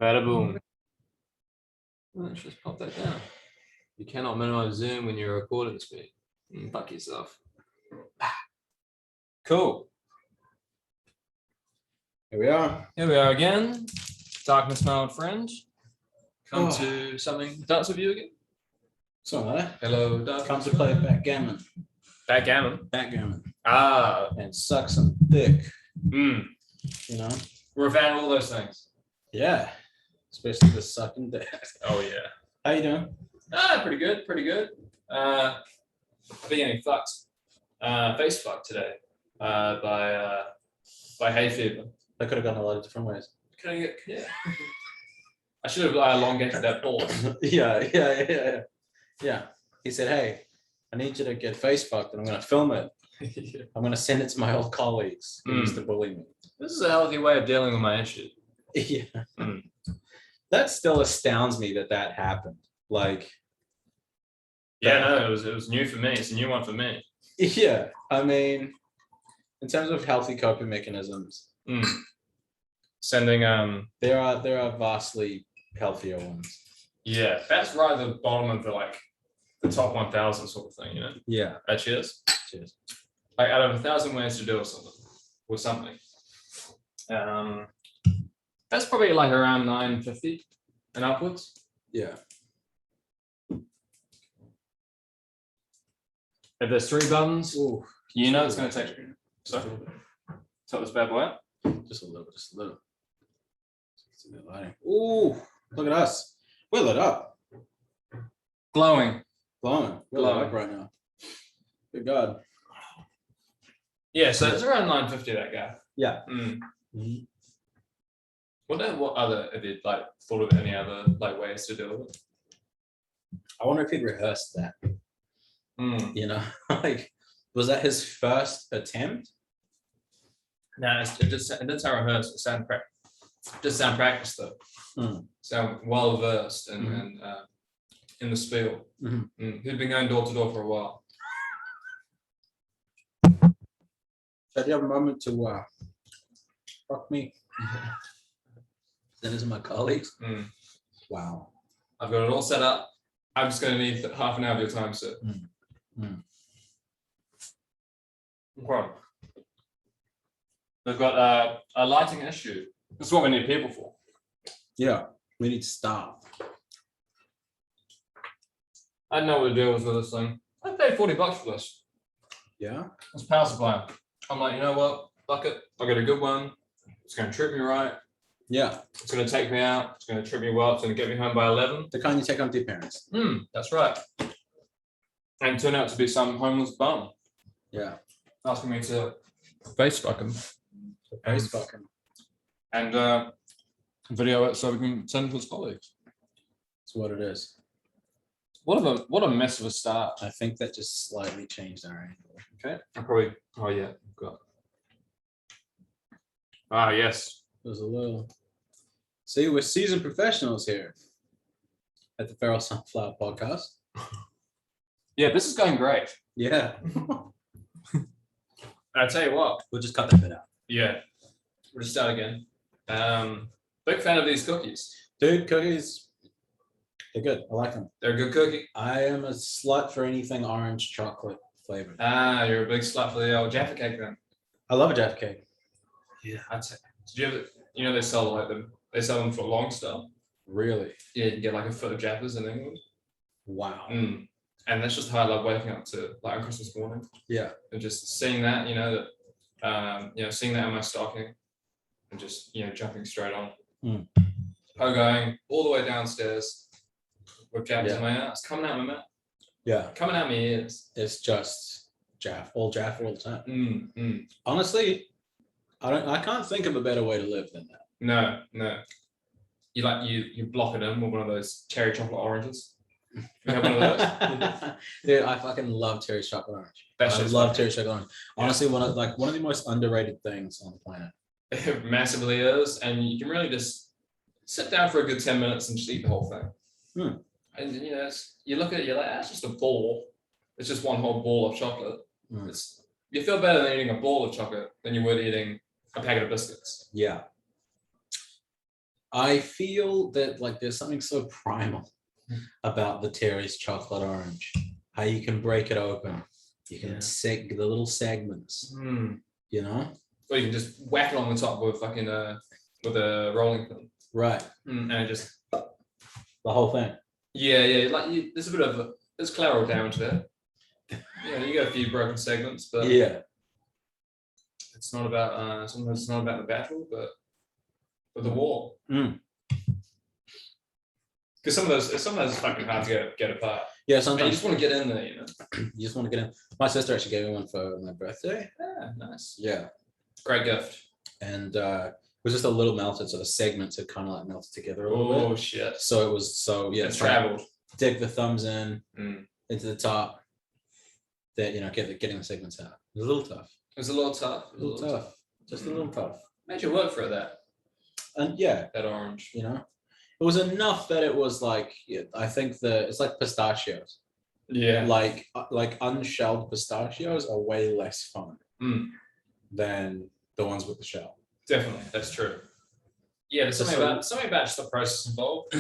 Bada boom. Let's just pop that down. You cannot minimize Zoom when you're recording speed. Fuck yourself. Cool. Here we are. Here we are again. Darkness, my old friend. Come to something dance with you again. So, hello, darkness. come to play backgammon. Backgammon. Backgammon. Ah. And suck some dick. You know? We're a fan of all those things. Yeah. Especially the sucking dick. Oh yeah. How you doing? Pretty good, pretty good. I've been getting fucked. Face fucked today. By hay fever. That could have gone a lot of different ways. Yeah. I should have elongated that pause. Yeah. He said, hey, I need you to get face fucked and I'm going to film it. Yeah. I'm going to send it to my old colleagues who used to bully me. This is a healthy way of dealing with my issue. Yeah. That still astounds me that happened. Like. Yeah, no, it was new for me. It's a new one for me. Yeah. I mean, in terms of healthy coping mechanisms. Sending there are vastly healthier ones. Yeah, that's right at the bottom of the top 1,000 sort of thing, you know. Yeah. Cheers. Like out of 1,000 ways to do or something. That's probably like around 950 and upwards. Yeah. If there's 3 buttons, you know it's going to take. So, top this bad boy out. Just a little. Ooh, look at us. We're lit up. Glowing. We're lit up right now. Good God. Yeah, so it's around 950, that guy. Yeah. What other, have you thought of any other ways to deal with it? I wonder if he'd rehearsed that. You know, was that his first attempt? No, it didn't sound rehearsed. It sound practiced though. Sound well versed and in the spiel. He'd been going door to door for a while. So do you have a moment to fuck me? Then is my colleagues. Wow. I've got it all set up. I'm just going to need half an hour of your time, sir. Okay. We've got a lighting issue. This is what we need people for. Yeah, we need staff. I don't know what the deal is with this thing. I paid $40 for this. Yeah? It's power supply. I'm like, you know what? Fuck it. I got a good one. It's going to trip me right. Yeah. It's going to take me out. It's going to trip me well. It's going to get me home by 11. The kind you take on to your parents. That's right. And turned out to be some homeless bum. Yeah. Asking me to face fuck him. Face fuck him. And video it so we can send it to his colleagues. That's what it is. What a mess of a start. I think that just slightly changed our angle. Okay. I probably. Oh yeah. Got. Yes. There's a little. See, we're seasoned professionals here at the Feral Sunflower Podcast. Yeah, this is going great. Yeah. I tell you what. We'll just cut that bit out. Yeah. We'll just start again. Big fan of these cookies. Dude, cookies. They're good. I like them. They're a good cookie. I am a slut for anything orange chocolate flavored. You're a big slut for the old Jaffa cake then. I love a Jaffa cake. Yeah, I'd say. Did you ever? You know they sell them. They sell them for long style. Really? Yeah, you can get a foot of Jaffas in England. Wow. And that's just how I love waking up to on Christmas morning. Yeah. And just seeing that, seeing that in my stocking, and just jumping straight on. Pogoing all the way downstairs with Jaffas in my ass, coming out my mouth. Yeah. Coming out my ears. It's just Jaffa all the time. Honestly, I can't think of a better way to live than that. No. You block it in with one of those cherry chocolate oranges. You have one of those? Dude, I fucking love cherry chocolate orange. I love cherry chocolate orange. Honestly, one of the most underrated things on the planet. It massively is, and you can really just sit down for a good 10 minutes and just eat the whole thing. And you look at it, you're like, that's just a ball. It's just one whole ball of chocolate. You feel better than eating a ball of chocolate than you would eating a packet of biscuits. Yeah. I feel that like there's something so primal about the Terry's chocolate orange. How you can break it open. You can the little segments. You know? Or you can just whack it on the top with fucking with a rolling pin. Right. And it just the whole thing. Yeah. Like there's a bit of there's collateral damage there. Yeah, you got a few broken segments, but it's not about sometimes it's not about the battle, but the war. Because sometimes it's fucking hard to get apart. Yeah, sometimes you just want to get in there, you know. You just want to get in. My sister actually gave me one for my birthday. Yeah, nice. Yeah, great gift. And it was just a little melted, so the segments had kind of like melted together a little bit. Oh shit! So it was It's traveled. Dig the thumbs in into the top. That getting the segments out. It was a little tough. It was a little tough. Just a little tough. Made you work for that. And that orange. It was enough that it was like I think it's like pistachios. Yeah. Like unshelled pistachios are way less fun than the ones with the shell. Definitely, that's true. Yeah, there's something about just the process involved.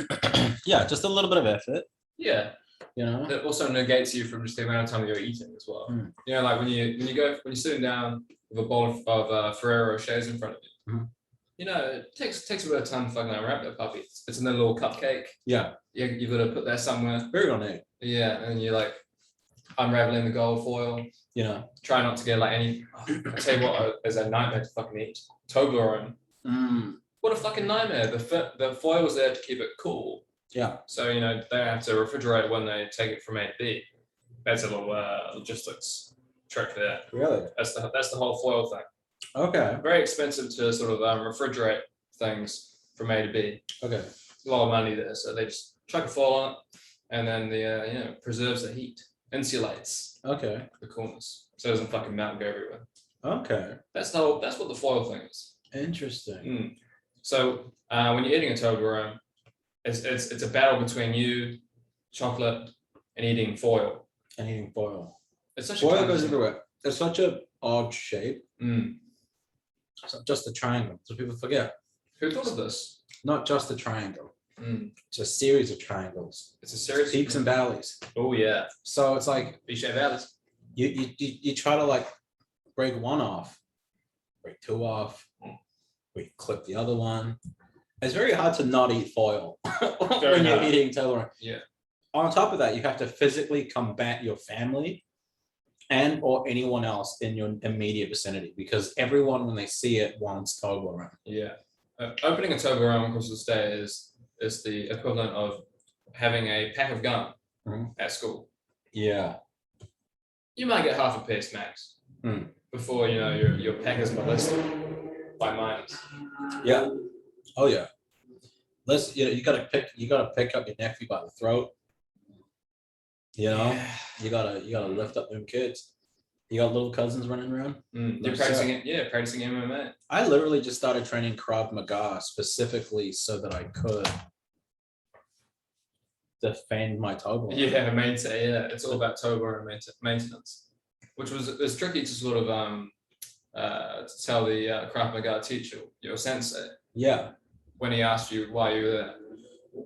Yeah, just a little bit of effort. Yeah. It also negates you from just the amount of time you're eating as well. Like when you're sitting down with a bowl of Ferrero Rochers in front of you. It takes a bit of time to fucking unwrap that puppy. It's in a little cupcake. Yeah. You've got to put that somewhere. Very ornate. Yeah, and you're like unraveling the gold foil. Try not to get like any. I tell you what, is a nightmare to fucking eat. Toblerone. What a fucking nightmare. The foil was there to keep it cool. Yeah. So they have to refrigerate it when they take it from A to B. That's a little logistics trick there. Really? That's the whole foil thing. Okay. Very expensive to sort of refrigerate things from A to B. Okay. A lot of money there, so they just chuck a foil on it, and then the preserves the heat, insulates. Okay. The coolness, so it doesn't fucking melt and go everywhere. Okay. That's what the foil thing is. Interesting. So when you're eating a Toblerone, it's a battle between you, chocolate, and eating foil. It's such foil goes everywhere. It's such a odd shape. It's not just a triangle, so people forget. Who thought of this? Not just a triangle. It's a series of triangles. It's a series of peaks and valleys. Oh yeah. So it's like V-shaped valleys. You try to like break one off, break two off, we clip the other one. It's very hard to not eat foil when you're eating Toblerone. Yeah. On top of that, you have to physically combat your family and or anyone else in your immediate vicinity, because everyone, when they see it, wants Toblerone. Yeah. Opening a Toblerone on Christmas Day is the equivalent of having a pack of gum at school. Yeah. You might get half a piece max before your pack is molested by minors. Yeah. Oh yeah. You gotta pick up your nephew by the throat. You gotta lift up them kids. You got little cousins running around. They're practicing practicing MMA. I literally just started training Krav Maga specifically so that I could defend my Toblerone. Yeah, it's all about Toblerone maintenance, which was tricky to sort of tell the Krav Maga teacher, your sensei. Yeah. When he asked you why you were there.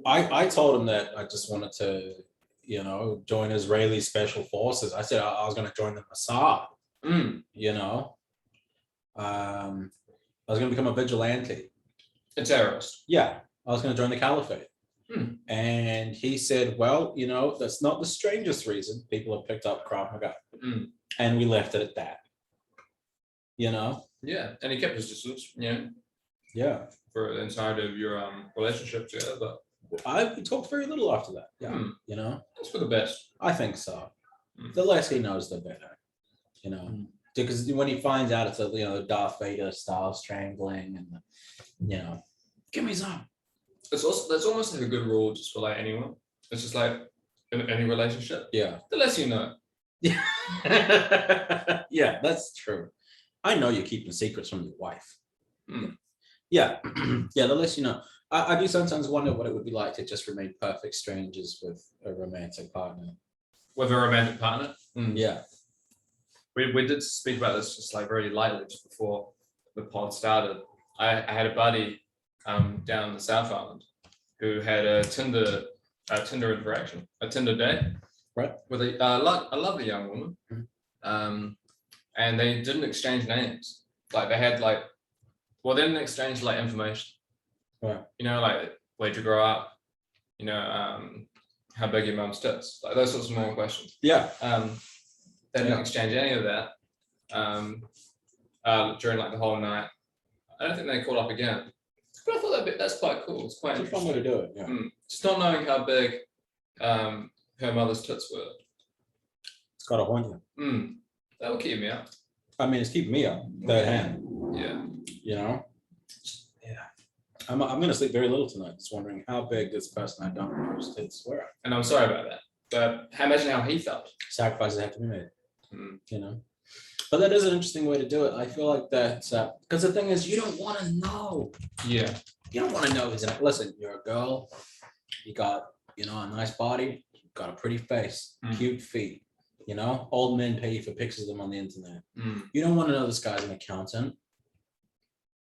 I told him that I just wanted to, join Israeli special forces. I said I was going to join the Mossad. I was going to become a vigilante. A terrorist. Yeah. I was going to join the caliphate. And he said, well, that's not the strangest reason people have picked up Krav Maga. And we left it at that. Yeah. And he kept his distance, Yeah. For the entirety of your relationship together, but we talked very little after that. Yeah. That's for the best. I think so. The less he knows, the better. Because when he finds out it's a Darth Vader style strangling and give me some. That's almost like a good rule just for like anyone. It's just like in any relationship. Yeah. The less you know. Yeah. Yeah, that's true. I know you're keeping secrets from your wife. Yeah. Yeah, the less you know. I do sometimes wonder what it would be like to just remain perfect strangers with a romantic partner. With a romantic partner? Yeah. We did speak about this just like very lightly just before the pod started. I had a buddy down in the South Island who had a Tinder interaction, a Tinder date, right, with a lovely young woman, and they didn't exchange names. Like they had like, well, they didn't exchange like information. right. You know, like where'd you grow up? You know, how big your mum's tits? Like those sorts of main questions. Yeah. They didn't exchange any of that during like the whole night. I don't think they caught up again. But I thought that's quite cool. It's quite It's a fun way to do it. Yeah. Just not knowing how big her mother's tits were. It's got to haunt you. That will keep me up. I mean, it's keeping me up. Third hand. Yeah. You know. Yeah. I'm gonna sleep very little tonight. Just wondering how big this person I don't know tits were. And I'm sorry about that. But imagine how he felt. Sacrifices have to be made. You know. But that is an interesting way to do it. I feel like that because the thing is, you don't want to know. Yeah. You don't want to know. Listen, you're a girl. You got a nice body. You got a pretty face, cute feet. You know, old men pay you for pictures of them on the internet. You don't want to know this guy's an accountant.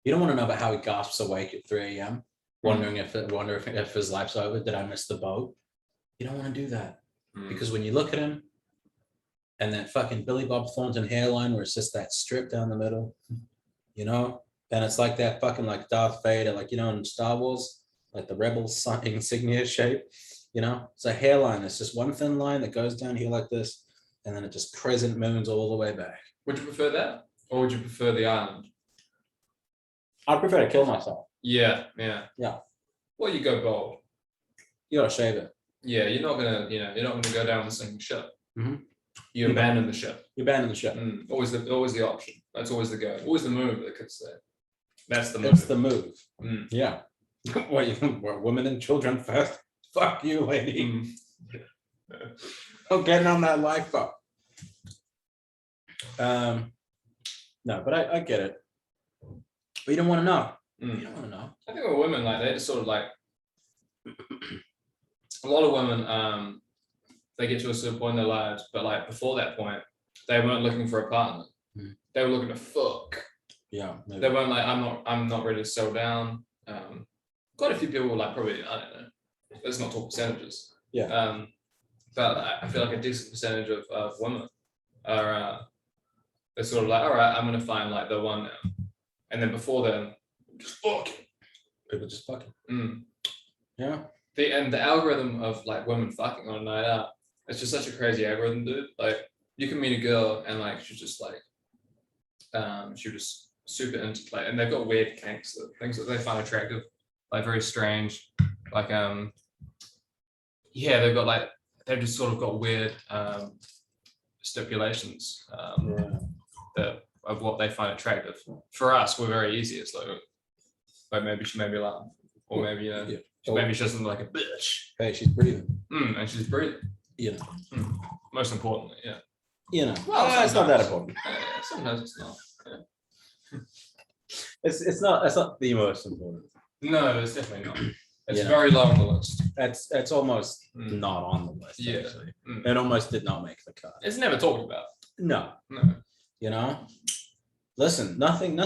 You don't want to know about how he gasps awake at 3 a.m. wondering if his life's over. Did I miss the boat? You don't want to do that because when you look at him and that fucking Billy Bob Thornton hairline where it's just that strip down the middle, you know, and it's like that fucking like Darth Vader, like, you know, in Star Wars, like the Rebel insignia shape, you know, it's a hairline. It's just one thin line that goes down here like this, and then it just crescent moons all the way back. Would you prefer that, or would you prefer the island? I prefer to kill myself. Yeah. Well, you go bold. You gotta shave it. Yeah, you're not gonna go down the sinking ship. You abandon the ship. You abandon the ship. Always the option. That's always the go. Always the move, the kids say. That's the move. It's the move. Yeah. What, women and children first? Fuck you, lady. I'm getting on that lifeboat. No, but I get it. But you don't want to know. You don't want to know. I think with women, like they just sort of like a lot of women, they get to a certain point in their lives, but like before that point, they weren't looking for a partner. They were looking to fuck. Yeah. Maybe. They weren't like, I'm not ready to settle down. Quite a few people were like, probably, I don't know. Let's not talk percentages. Yeah. But I feel like a decent percentage of women are they're sort of like, all right, I'm gonna find like the one now. And then before then, just fucking. People just fucking. Yeah. The algorithm of like women fucking on a night out, it's just such a crazy algorithm, dude. Like you can meet a girl and like she's just like she was super into like, and they've got weird kinks, things that they find attractive, like very strange. Like yeah, they've just sort of got weird stipulations of what they find attractive. For us, we're very easy. It's like maybe she made me laugh, or maybe maybe she doesn't look like a bitch. Hey, she's breathing. And she's breathing. You know. Most importantly, yeah. You know. Well, it's not that important. Sometimes it's not. Yeah. It's not the most important. No, it's definitely not. It's very low on the list. It's almost not on the list. Yeah. Actually. It almost did not make the cut. It's never talked about. No. You know? Listen, nothing,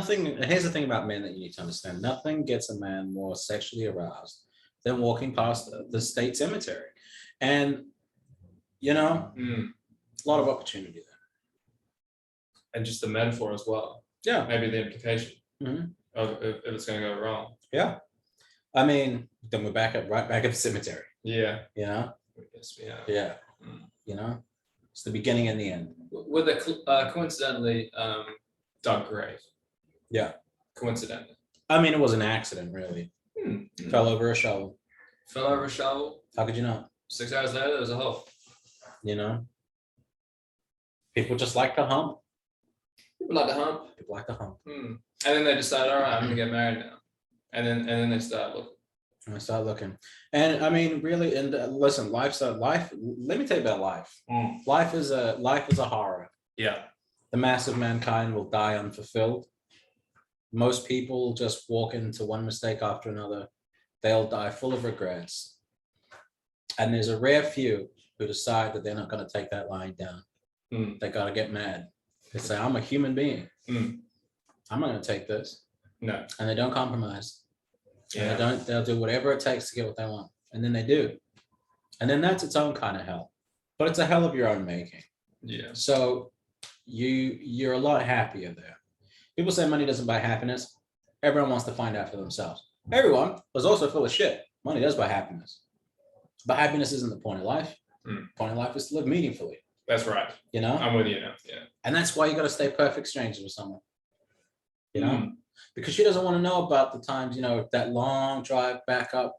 here's the thing about men that you need to understand. Nothing gets a man more sexually aroused than walking past the state cemetery. And, you know, a lot of opportunity there. And just the metaphor as well. Yeah. Maybe the implication of if it's going to go wrong. Yeah. I mean, then we're right back at the cemetery. Yeah. You know? Yes, yeah. You know? It's the beginning and the end. Were they coincidentally dug grave? Yeah. Coincidentally. I mean, it was an accident, really. Fell over a shovel. Fell over a shovel? How could you not? 6 hours later, there's a hole. You know? People just like to hump. People like to hump. People like to hump. And then they decide, all right, I'm gonna get married now. And then they start looking. And I start looking. And I mean, really, and listen, life, let me tell you about life. Life is a horror. Yeah. The mass of mankind will die unfulfilled. Most people just walk into one mistake after another. They'll die full of regrets. And there's a rare few who decide that they're not going to take that lying down. They got to get mad. They say, I'm a human being. I'm not going to take this. No. And they don't compromise. And they'll do whatever it takes to get what they want. And then they do. And then that's its own kind of hell. But it's a hell of your own making. Yeah. So you're a lot happier there. People say money doesn't buy happiness. Everyone wants to find out for themselves. Everyone was also full of shit. Money does buy happiness. But happiness isn't the point of life. The point of life is to live meaningfully. That's right. You know? I'm with you now. Yeah. And that's why you got to stay perfect strangers with someone. You know? Because she doesn't want to know about the times, that long drive back up,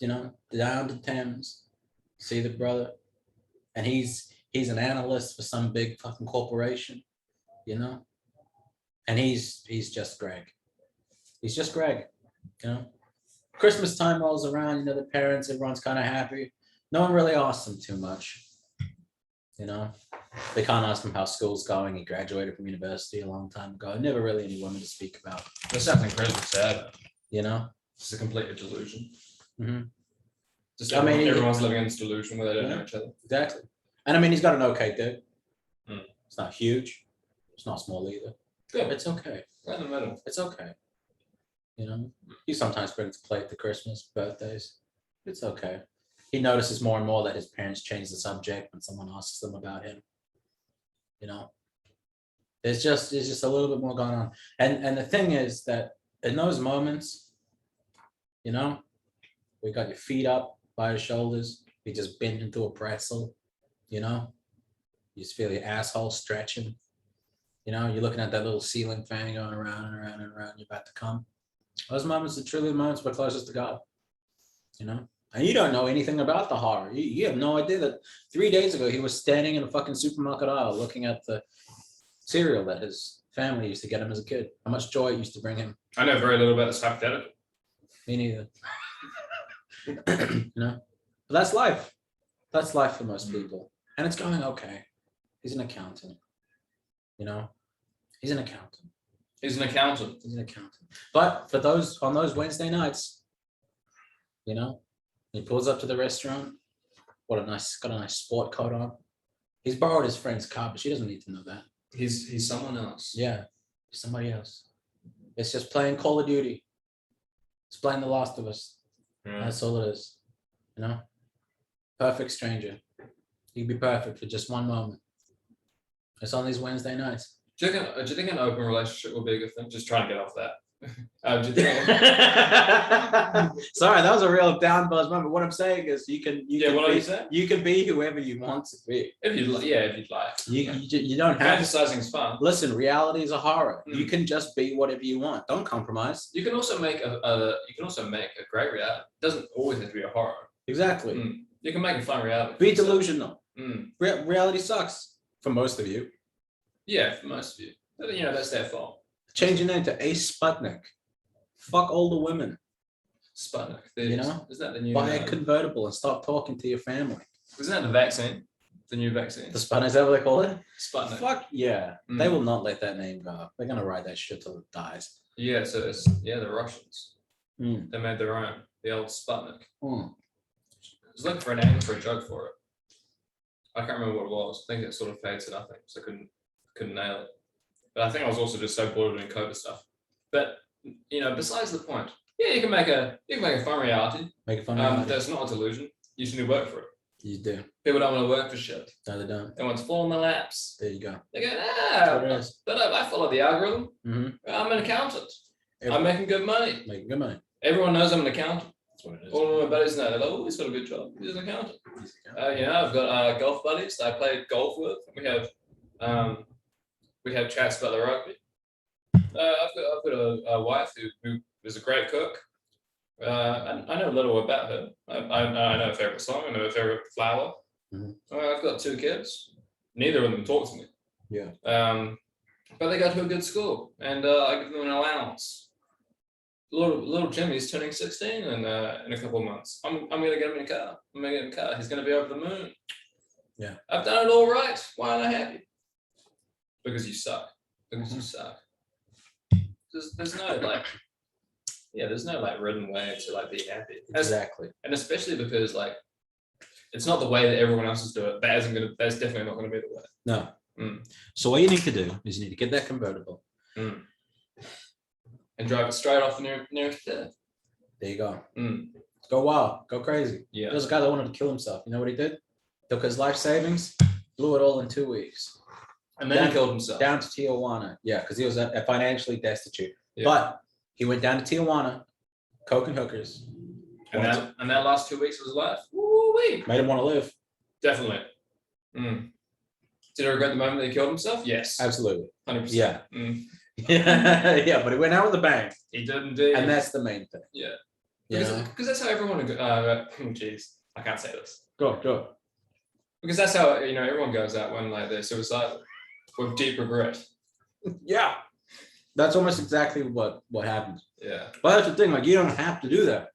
down to Thames, see the brother. And he's an analyst for some big fucking corporation, and he's just Greg. He's just Greg, Christmas time rolls around, the parents, everyone's kind of happy. No one really asks them too much, They can't ask him how school's going. He graduated from university a long time ago. Never really any women to speak about. That's something incredibly sad. It's a complete delusion. Mm-hmm. Just everyone's living in this delusion where they don't know each other. Exactly. And he's got an okay dick. It's not huge. It's not small either. Good. It's okay. Right in the middle. It's okay. He sometimes brings a plate to Christmas, birthdays. It's okay. He notices more and more that his parents change the subject when someone asks them about him. There's just a little bit more going on. And the thing is that in those moments, we got your feet up by your shoulders. You just bend into a pretzel, You just feel your asshole stretching. You're looking at that little ceiling fan going around and around and around. You're about to come. Those moments are truly the moments we're closest to God. And you don't know anything about the horror. You have no idea that 3 days ago he was standing in a fucking supermarket aisle looking at the cereal that his family used to get him as a kid. How much joy it used to bring him. I know very little about this hypothetical. Me neither. But that's life. That's life for most people. And it's going okay. He's an accountant. He's an accountant. He's an accountant. He's an accountant. But for on those Wednesday nights, he pulls up to the restaurant. Got a nice sport coat on. He's borrowed his friend's car, but she doesn't need to know that. He's someone else. Yeah, he's somebody else. It's just playing Call of Duty. It's playing The Last of Us. That's all it is. Perfect stranger. You'd be perfect for just one moment. It's on these Wednesday nights. Do you think an open relationship will be a good thing? Just trying to get off that. Do you think? Sorry, that was a real down buzz moment. What I'm saying is, you can be whoever you want to be. If you'd like. You don't have. Fantasizing is fun. Listen, reality is a horror. You can just be whatever you want. Don't compromise. You can also make a great reality. It doesn't always have to be a horror. Exactly. You can make a fun reality. Be delusional. Reality sucks for most of you. Yeah, for most of you. But, that's their fault. Change your name to Ace Sputnik. Fuck older women. Sputnik. Is that the new? Buy a convertible and stop talking to your family. Isn't that the vaccine? The new vaccine. The Sputnik, is that what they call it? Sputnik. Fuck yeah. They will not let that name go. They're gonna ride that shit till it dies. Yeah, so it's the Russians. They made their own. The old Sputnik. I was looking for a name for a joke for it. I can't remember what it was. I think it sort of fades to nothing, so I couldn't nail it. But I think I was also just so bored doing COVID stuff. But besides the point, you can make a fun reality. Make a fun reality. That's not a delusion. You should work for it. You do. People don't want to work for shit. No, they don't. They want to fall in their laps. There you go. They go, but I follow the algorithm. I'm an accountant. I'm making good money. Making good money. Everyone knows I'm an accountant. That's what it is. All of my buddies know. They're like, oh, he's got a good job. He's an accountant. I've got golf buddies that I play golf with. We have chats about the rugby. I've got a wife who is a great cook. I know a little about her. I know her favorite song. I know her favorite flower. I've got 2 kids. Neither of them talk to me. Yeah. But they go to a good school, and I give them an allowance. Little Jimmy's turning 16 in a couple of months. I'm gonna get him in a car. I'm gonna get him a car. He's gonna be over the moon. Yeah. I've done it all right. Why aren't I happy? Because you suck. Because you suck. There's no written way to be happy. Exactly. And especially because it's not the way that everyone else is doing it. That's definitely not gonna be the way. No. So what you need to do is you need to get that convertible. And drive it straight off the nearest death. There you go. Mm. Go wild. Go crazy. Yeah. There was a guy that wanted to kill himself. You know what he did? Took his life savings, blew it all in 2 weeks. And then he killed himself. Down to Tijuana. Yeah, because he was financially destitute. Yeah. But he went down to Tijuana, coke and hookers. And that last 2 weeks of his life, woo-wee. Made him want to live. Definitely. Mm. Did he regret the moment that he killed himself? Yes. Absolutely. 100%. Yeah. Mm. Yeah, but he went out with a bang. He did indeed. And that's the main thing. Yeah. Yeah. Because that's how everyone. Jeez, I can't say this. Go. Because that's how everyone goes out when like they're suicidal, with deep regret. Yeah. That's almost exactly what happens. Yeah. But that's the thing. Like, you don't have to do that.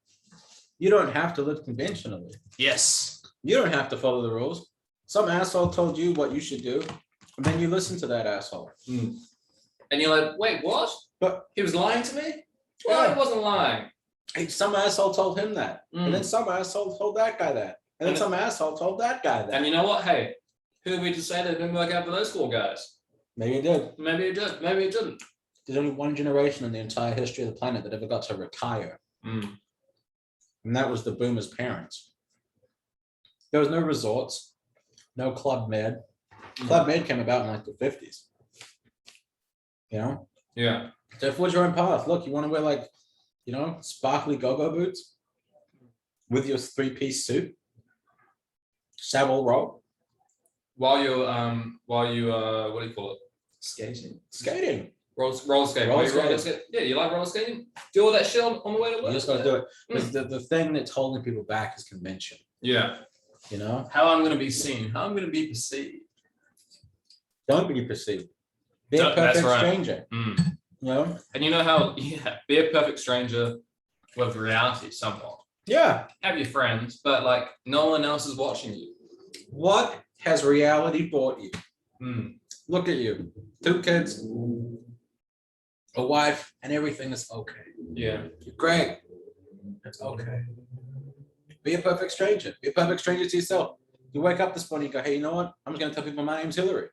You don't have to live conventionally. Yes. You don't have to follow the rules. Some asshole told you what you should do, and then you listen to that asshole. Mm. And you're like, wait, what? But he was lying to me? Well, he wasn't lying. Some asshole told him that. And then some asshole told that guy that. And then some asshole told that guy that. And you know what? Hey, who are we to say that it didn't work out for those 4 guys? Maybe it did. Maybe it did. Maybe it didn't. There's only one generation in the entire history of the planet that ever got to retire. Mm. And that was the boomers' parents. There was no resorts, no Club Med. Club Med came about in like the 50s. You know? Yeah. So forge your own path. Look, you want to wear like, sparkly go-go boots with your 3-piece suit, saddle roll. While you what do you call it? Skating. Roller skating. Yeah, you like roller skating? Do all that shit on the way to work? You just got to do it. Because the thing that's holding people back is convention. Yeah. You know? How I'm going to be seen. How I'm going to be perceived. Don't be perceived. Be a perfect stranger. Mm. You know? And you know how, be a perfect stranger with reality somewhat. Yeah. Have your friends, but like no one else is watching you. What has reality brought you? Mm. Look at you. 2 kids, a wife, and everything is okay. Yeah. You're great. It's okay. Be a perfect stranger. Be a perfect stranger to yourself. You wake up this morning, you go, hey, you know what? I'm just going to tell people my name's Hillary.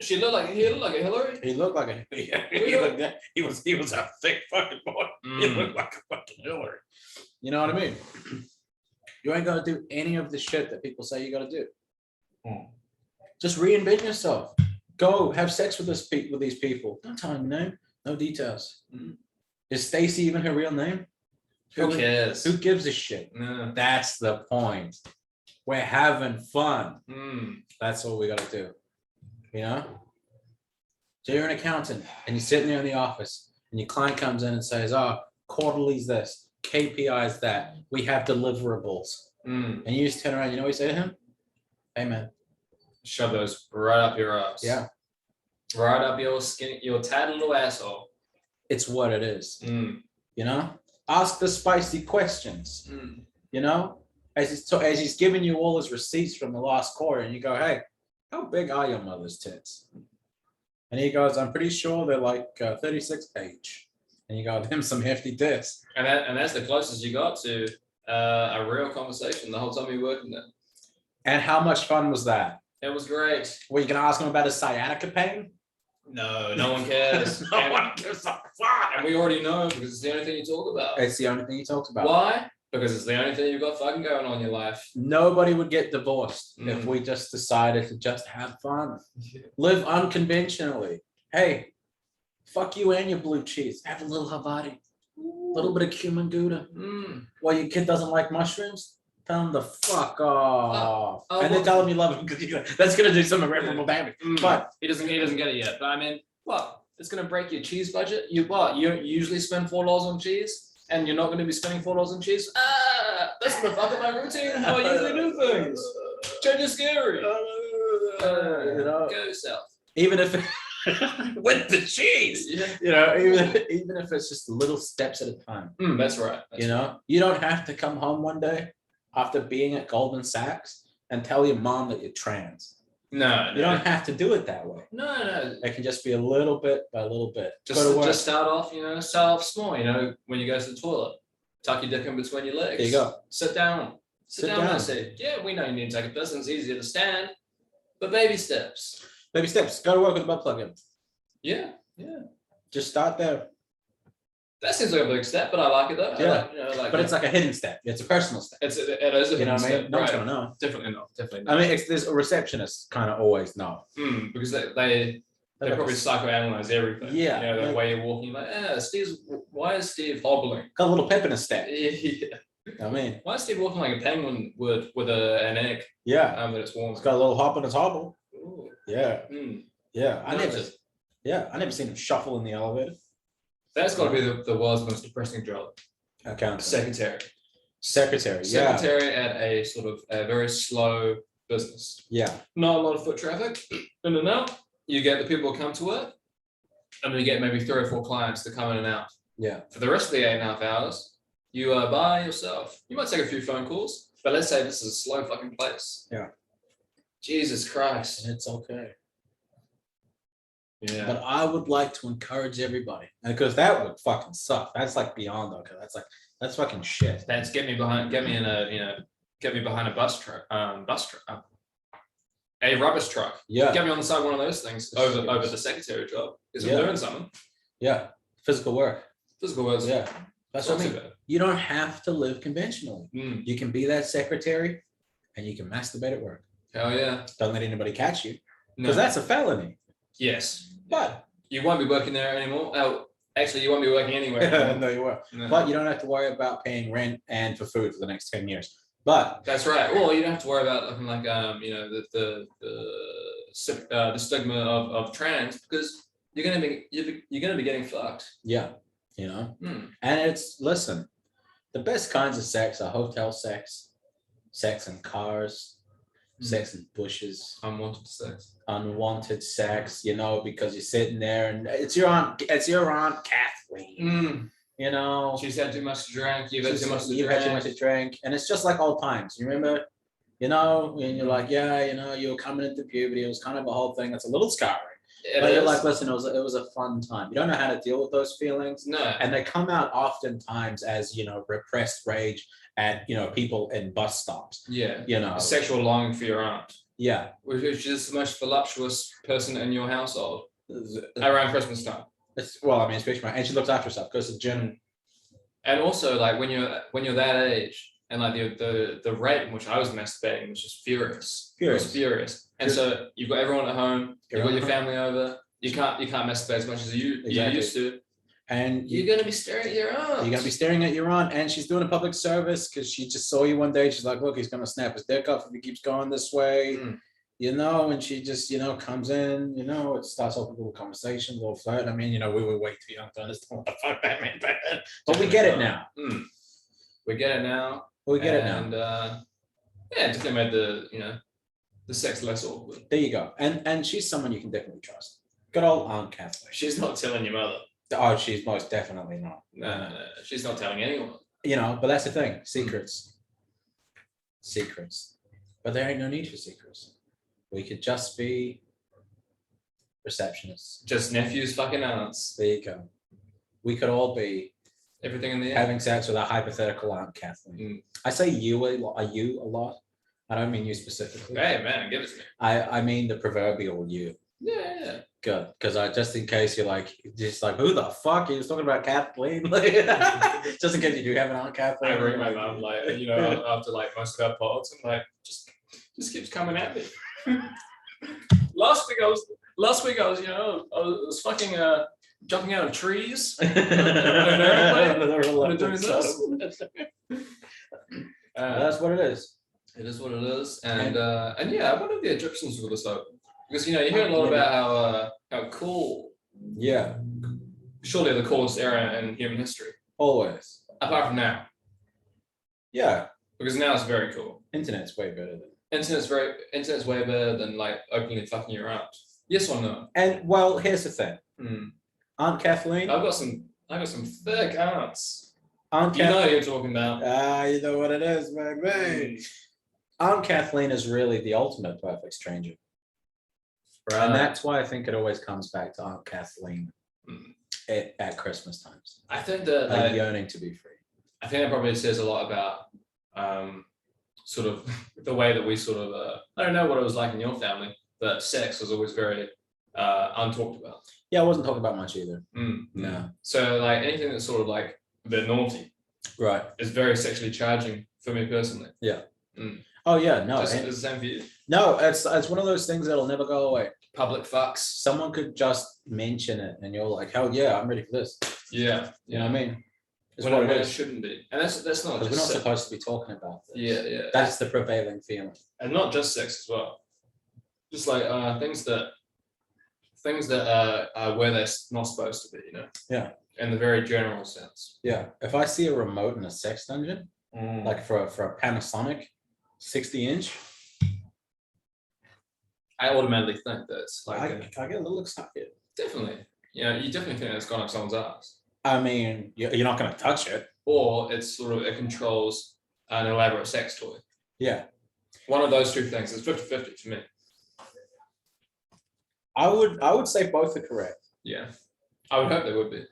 He looked like a Hillary? He looked like a he was a thick fucking boy. He looked like a fucking Hillary. You know what I mean? You ain't gonna do any of the shit that people say you gotta do. Just reinvent yourself. Go have sex with these people. Don't tell them your name. No details. Is Stacy even her real name? Who cares? Who gives a shit? No. That's the point. We're having fun. That's all we gotta do. You know? So you're an accountant and you're sitting there in the office and your client comes in and says, quarterly's this, KPI's that, we have deliverables. And you just turn around, you know what you say to him? Hey man. Shove those right up your ass. Yeah. Right up your tad little asshole. It's what it is. You know? Ask the spicy questions. You know? As he's giving you all his receipts from the last quarter and you go, hey, how big are your mother's tits? And he goes, I'm pretty sure they're like 36 page. And you go, them some hefty tits. And that's the closest you got to a real conversation the whole time you were working there. And how much fun was that? It was great. Were you going to ask him about his sciatica pain? No, no one cares. No one gives a fuck. And we already know because it's the only thing you talk about. It's the only thing he talks about. Why? Because it's the only thing you've got fucking going on in your life. Nobody would get divorced if we just decided to just have fun. Live unconventionally. Hey, fuck you and your blue cheese. Have a little Havarti. A little bit of cumin gouda. Well, your kid doesn't like mushrooms? Tell him the fuck off. And then tell him you love him because that's going to do some irreparable damage. But he doesn't get it yet. But I mean, what? It's going to break your cheese budget? You usually spend $4 on cheese? And you're not going to be spending $4 on cheese? That's going to fuck up my routine. How I usually do things. Change is scary. Go yourself. Even if with the cheese, you know, even if it's just little steps at a time. That's right. You know, you don't have to come home one day after being at Goldman Sachs and tell your mom that you're trans. No, you don't have to do it that way. No. It can just be a little bit by a little bit. Just start off small. You know, when you go to the toilet, tuck your dick in between your legs. There you go. Sit down. Sit down. And say, yeah, we know you need to take a piss and it's easier to stand, but baby steps. Baby steps. Go to work with a butt plug in. Yeah. Just start there. That seems like a big step, but I like it though. Yeah. But it's like a hidden step. It's a personal step. It is a hidden step. No one's gonna know. Definitely not. Definitely not. I mean, there's a receptionist kind of always know. Because they probably psychoanalyze everything. Yeah. The way you're walking, like, why is Steve hobbling? Got a little pep in his step. Yeah. I mean, why is Steve walking like a penguin with an egg? Yeah. That it's warm. It's got a little hop in its hobble. Ooh. Yeah. Yeah. I never seen him shuffle in the elevator. That's got to be the world's most depressing job. Accountant. Secretary. Secretary at a sort of a very slow business. Yeah. Not a lot of foot traffic. No. You get the people who come to work, and then you get maybe 3 or 4 clients that come in and out. Yeah. For the rest of the 8.5 hours, you are by yourself. You might take a few phone calls, but let's say this is a slow fucking place. Yeah. Jesus Christ. And it's okay. Yeah. But I would like to encourage everybody, because that would fucking suck. That's like beyond okay. That's fucking shit. That's get me behind a bus truck. A rubbish truck. Yeah. Get me on the side of one of those things over the secretary job. Because I'm doing something. Yeah. Physical work. Yeah. That's what I mean. You don't have to live conventionally. You can be that secretary and you can masturbate at work. Hell yeah. Don't let anybody catch you. Because that's a felony. Yes. But you won't be working there anymore. Oh, actually, you won't be working anywhere. No, you won't. No. But you don't have to worry about paying rent and for food for the next 10 years. But that's right. Well, you don't have to worry about looking like the stigma of trans, because you're gonna be getting fucked. Yeah, And it's the best kinds of sex are hotel sex, sex in cars, sex in bushes, unwanted sex, because you're sitting there and it's your aunt Kathleen. She's had too much to drink. You've had too much to drink, and it's just like old times. You remember, and you're like, you were coming into puberty. It was kind of a whole thing. That's a little scarring. But you're like, listen, it was a fun time. You don't know how to deal with those feelings. No, and they come out oftentimes as repressed rage at people in bus stops. Yeah, sexual longing for your aunt. Yeah, which is the most voluptuous person in your household around Christmas time. Especially and she looks after herself, goes to the gym. And also, like when you're that age, and like the rate in which I was masturbating was just furious. It was furious. And so you've got everyone at home, you've got your family over. You can't masturbate as much as you used to. And you're gonna be staring at your aunt. You're gonna be staring at your aunt, and she's doing a public service because she just saw you one day. She's like, look, he's gonna snap his dick off if he keeps going this way. And she just, comes in, it starts off a little conversation, a little flirt. I mean, we were way too young to understand what the fuck that meant back then. But we get it now. We get it now. And definitely made the sex less awkward. There you go. And she's someone you can definitely trust. Good old Aunt Kathleen. She's not telling your mother. Oh, she's most definitely not. No. She's not telling anyone. But that's the thing. Secrets. But there ain't no need for secrets. We could just be receptionists. Just nephews, fucking aunts. There you go. We could all be everything in the end. Having sex with a hypothetical Aunt Kathleen. I say you a lot. I don't mean you specifically. Hey man, give it to me. I mean the proverbial you. Yeah. Good, because just in case you're who the fuck? He was talking about Kathleen. Just in case you do have an Aunt Kathleen. I ring my mom after most of our pods, and just keeps coming at me. Last week I was fucking jumping out of trees. Doing this. That's what it is. It is what it is, and I wonder if the Egyptians were this open, because you hear a lot about how cool. Yeah. Surely the coolest era in human history. Always. Apart from now. Yeah. Because now it's very cool. Internet's way better than. Internet's way better than openly fucking your aunt. Yes or no? And here's the thing. Aunt Kathleen. I got some thick aunts. Aunt Kathleen. You know you're talking about. You know what it is, baby. Aunt Kathleen is really the ultimate perfect stranger. Right. And that's why I think it always comes back to Aunt Kathleen at Christmas times. I think that yearning to be free. I think that probably says a lot about sort of the way that we sort of I don't know what it was like in your family, but sex was always very untalked about. Yeah, I wasn't talking about much either. No. So like anything that's sort of like a bit naughty, right, is very sexually charging for me personally. Yeah. Oh yeah, no. It's the same for you. No, it's one of those things that'll never go away. Public fucks. Someone could just mention it, and you're like, hell yeah, I'm ready for this. Yeah. You know what I mean? It's what it shouldn't be, and that's not. Because we're not supposed to be talking about this. Yeah. That's the prevailing feeling, and not just sex as well. Just like things that are where they're not supposed to be, you know. Yeah. In the very general sense. Yeah. If I see a remote in a sex dungeon, like for a Panasonic 60-inch, I automatically think that it's like I get a little excited. Definitely. Yeah, you definitely think it's gone up someone's ass. I mean, you're not going to touch it. Or it's sort of, it controls an elaborate sex toy. Yeah. One of those two things is 50-50 to me. I would say both are correct. Yeah. I would hope they would be.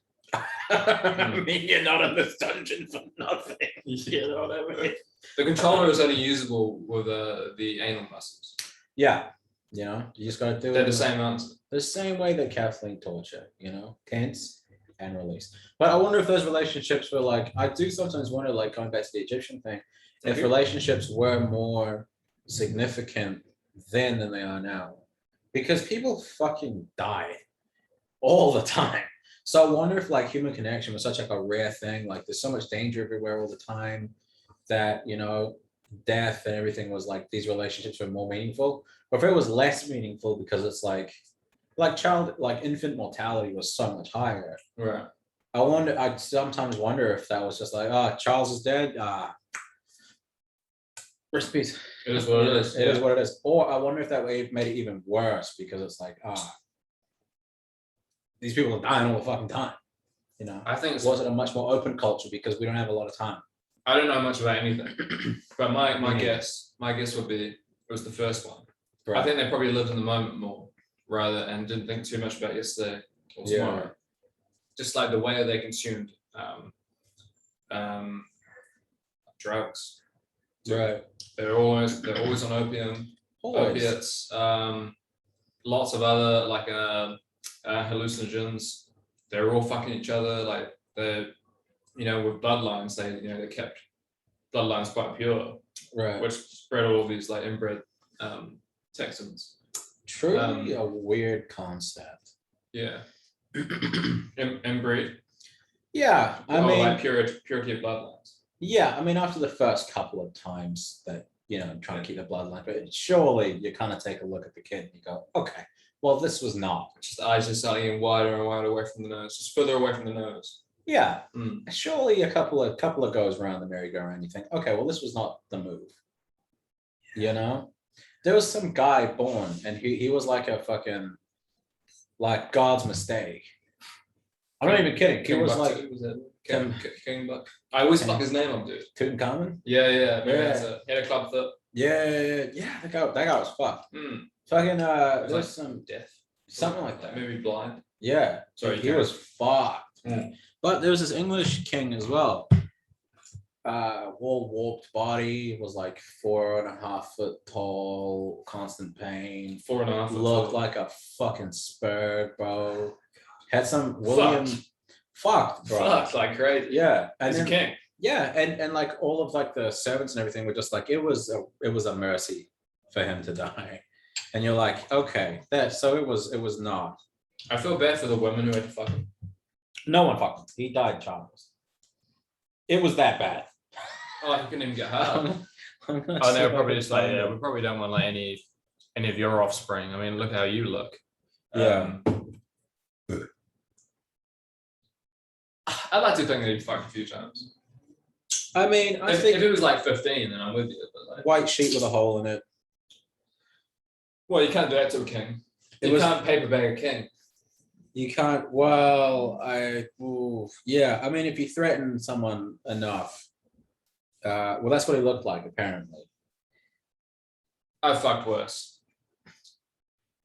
I mean, you're not in this dungeon for nothing. You know what I mean? The controller is only usable with the anal muscles. Yeah. You know, you just got to do it. They're the same answer. The same way that Kathleen taught you, you know, tense and release. But I wonder if those relationships were like, I do sometimes wonder, like going back to the Egyptian thing, if relationships were more significant then than they are now. Because people fucking die all the time. So I wonder if like human connection was such like a rare thing, like there's so much danger everywhere all the time that, you know, death and everything was like these relationships were more meaningful. Or if it was less meaningful because it's like infant mortality was so much higher. Right. I sometimes wonder if that was just like, Charles is dead. Rest in peace. It is what it is. It is what it is. Or I wonder if that way made it even worse because it's like, these people are dying all the fucking time. You know, I think was it a much more open culture because we don't have a lot of time? I don't know much about anything, but my guess would be it was the first one. Right. I think they probably lived in the moment more rather and didn't think too much about yesterday or tomorrow. Yeah. Just like the way they consumed drugs. Right. They're always on opium, opiates, lots of other like hallucinogens. They're all fucking each other. Like they're, you know, with bloodlines, they kept bloodlines quite pure, right? Which spread all of these like inbred Texans. Truly a weird concept. Yeah. Inbreed. Yeah, I mean, like purity of bloodlines. Yeah, I mean, after the first couple of times that, you know, trying to keep the bloodline, but surely you kind of take a look at the kid and you go, okay, well, this was not. Just the eyes just starting getting wider and wider away from the nose, just further away from the nose. Yeah, surely a couple of goes around the merry-go-round, you think, okay, well, this was not the move. You know, there was some guy born, and he was like a fucking, like God's mistake. I'm not even kidding. He was like King Buck. I always fuck his name up, dude. Tutankhamun? Yeah. He had a club foot. Yeah. That guy was fucked. Fucking there was some death, something like that. Maybe blind. Yeah. Sorry, he was fucked. But there was this English king as well. All warped body, was like 4.5 foot tall, constant pain. 4.5 foot looked like a fucking spur, bro. Had some William fucked, bro. Fucked like crazy. Yeah. And he's a king. Yeah, and like all of like the servants and everything were just like it was a mercy for him to die. And you're like, okay, so it was not. I feel bad for the women who had to fuck him. No one fucked him. He died childless. It was that bad. Oh, he couldn't even get hard. They were probably just like, yeah, we probably don't want like any of your offspring. I mean, look how you look. Yeah. I'd like to think that he fucked a few times. I mean, I think if it was like 15, then I'm with you. But like, white sheet with a hole in it. Well, you can't do that to a king. You can't paper bag a king. You can't. Well, yeah. I mean, if you threaten someone enough, well, that's what he looked like, apparently. I fucked worse.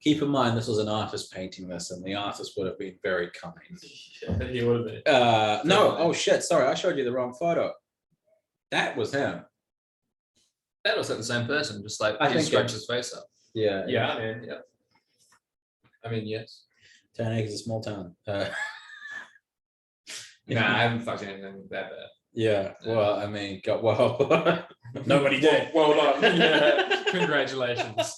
Keep in mind, this was an artist painting this, and the artist would have been very kind. Yeah, he would have been. No. Oh shit! Sorry, I showed you the wrong photo. That was him. That looks like the same person, just like he scratched his face up. Yeah. Yeah. I mean, yes. 10 acres is a small town. Nah, I haven't fucked anything that bad. Yeah. Well, I mean, nobody did. Well done. Yeah. Congratulations.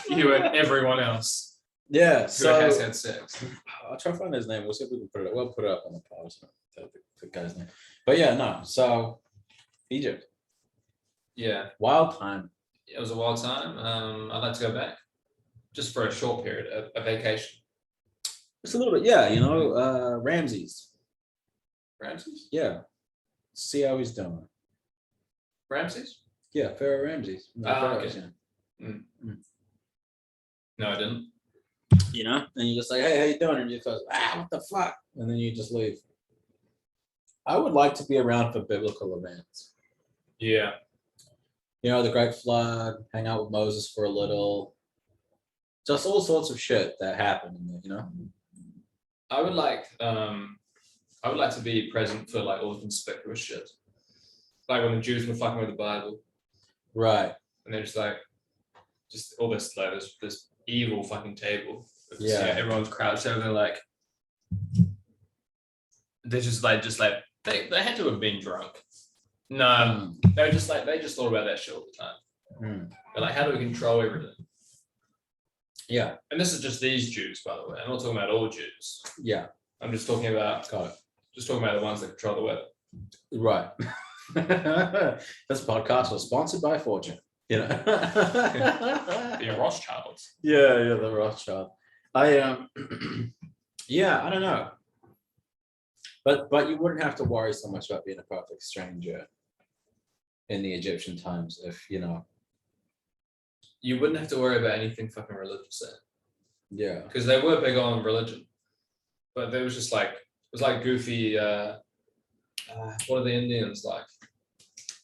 You and everyone else Yeah. who So has had sex. I'll try to find his name. We'll see if we can put it up. We'll put it up on the post. The guy's name. But yeah, no. So Egypt. Yeah. Wild time. It was a wild time. I'd like to go back just for a short period, a vacation. Just a little bit. Yeah. You know, Ramses. Ramses? Yeah. See how he's doing. Ramses? Yeah. Pharaoh Ramses. Okay. No, I didn't. You know, and you're just like, hey, how you doing? And you goes, what the fuck? And then you just leave. I would like to be around for biblical events. Yeah. You know, the Great Flood, hang out with Moses for a little. Just all sorts of shit that happened, you know? I would like to be present for like all the conspicuous shit. Like when the Jews were fucking with the Bible. Right. And they're just all this like this evil fucking table. Yeah. Everyone's crouched over there like they're just like they had to have been drunk. No, they just thought about that shit all the time. They're like, how do we control everything? Yeah. And this is just these Jews, by the way. I'm not talking about all Jews. Yeah. I'm just talking about the ones that control the weather. Right. This podcast was sponsored by Fortune. You know. The Rothschilds. Yeah, the Rothschild. Yeah, I don't know. But you wouldn't have to worry so much about being a perfect stranger in the Egyptian times if, you know. You wouldn't have to worry about anything fucking religious there. Yeah. Because they were big on religion. But there was just like, it was like goofy, what are the Indians like?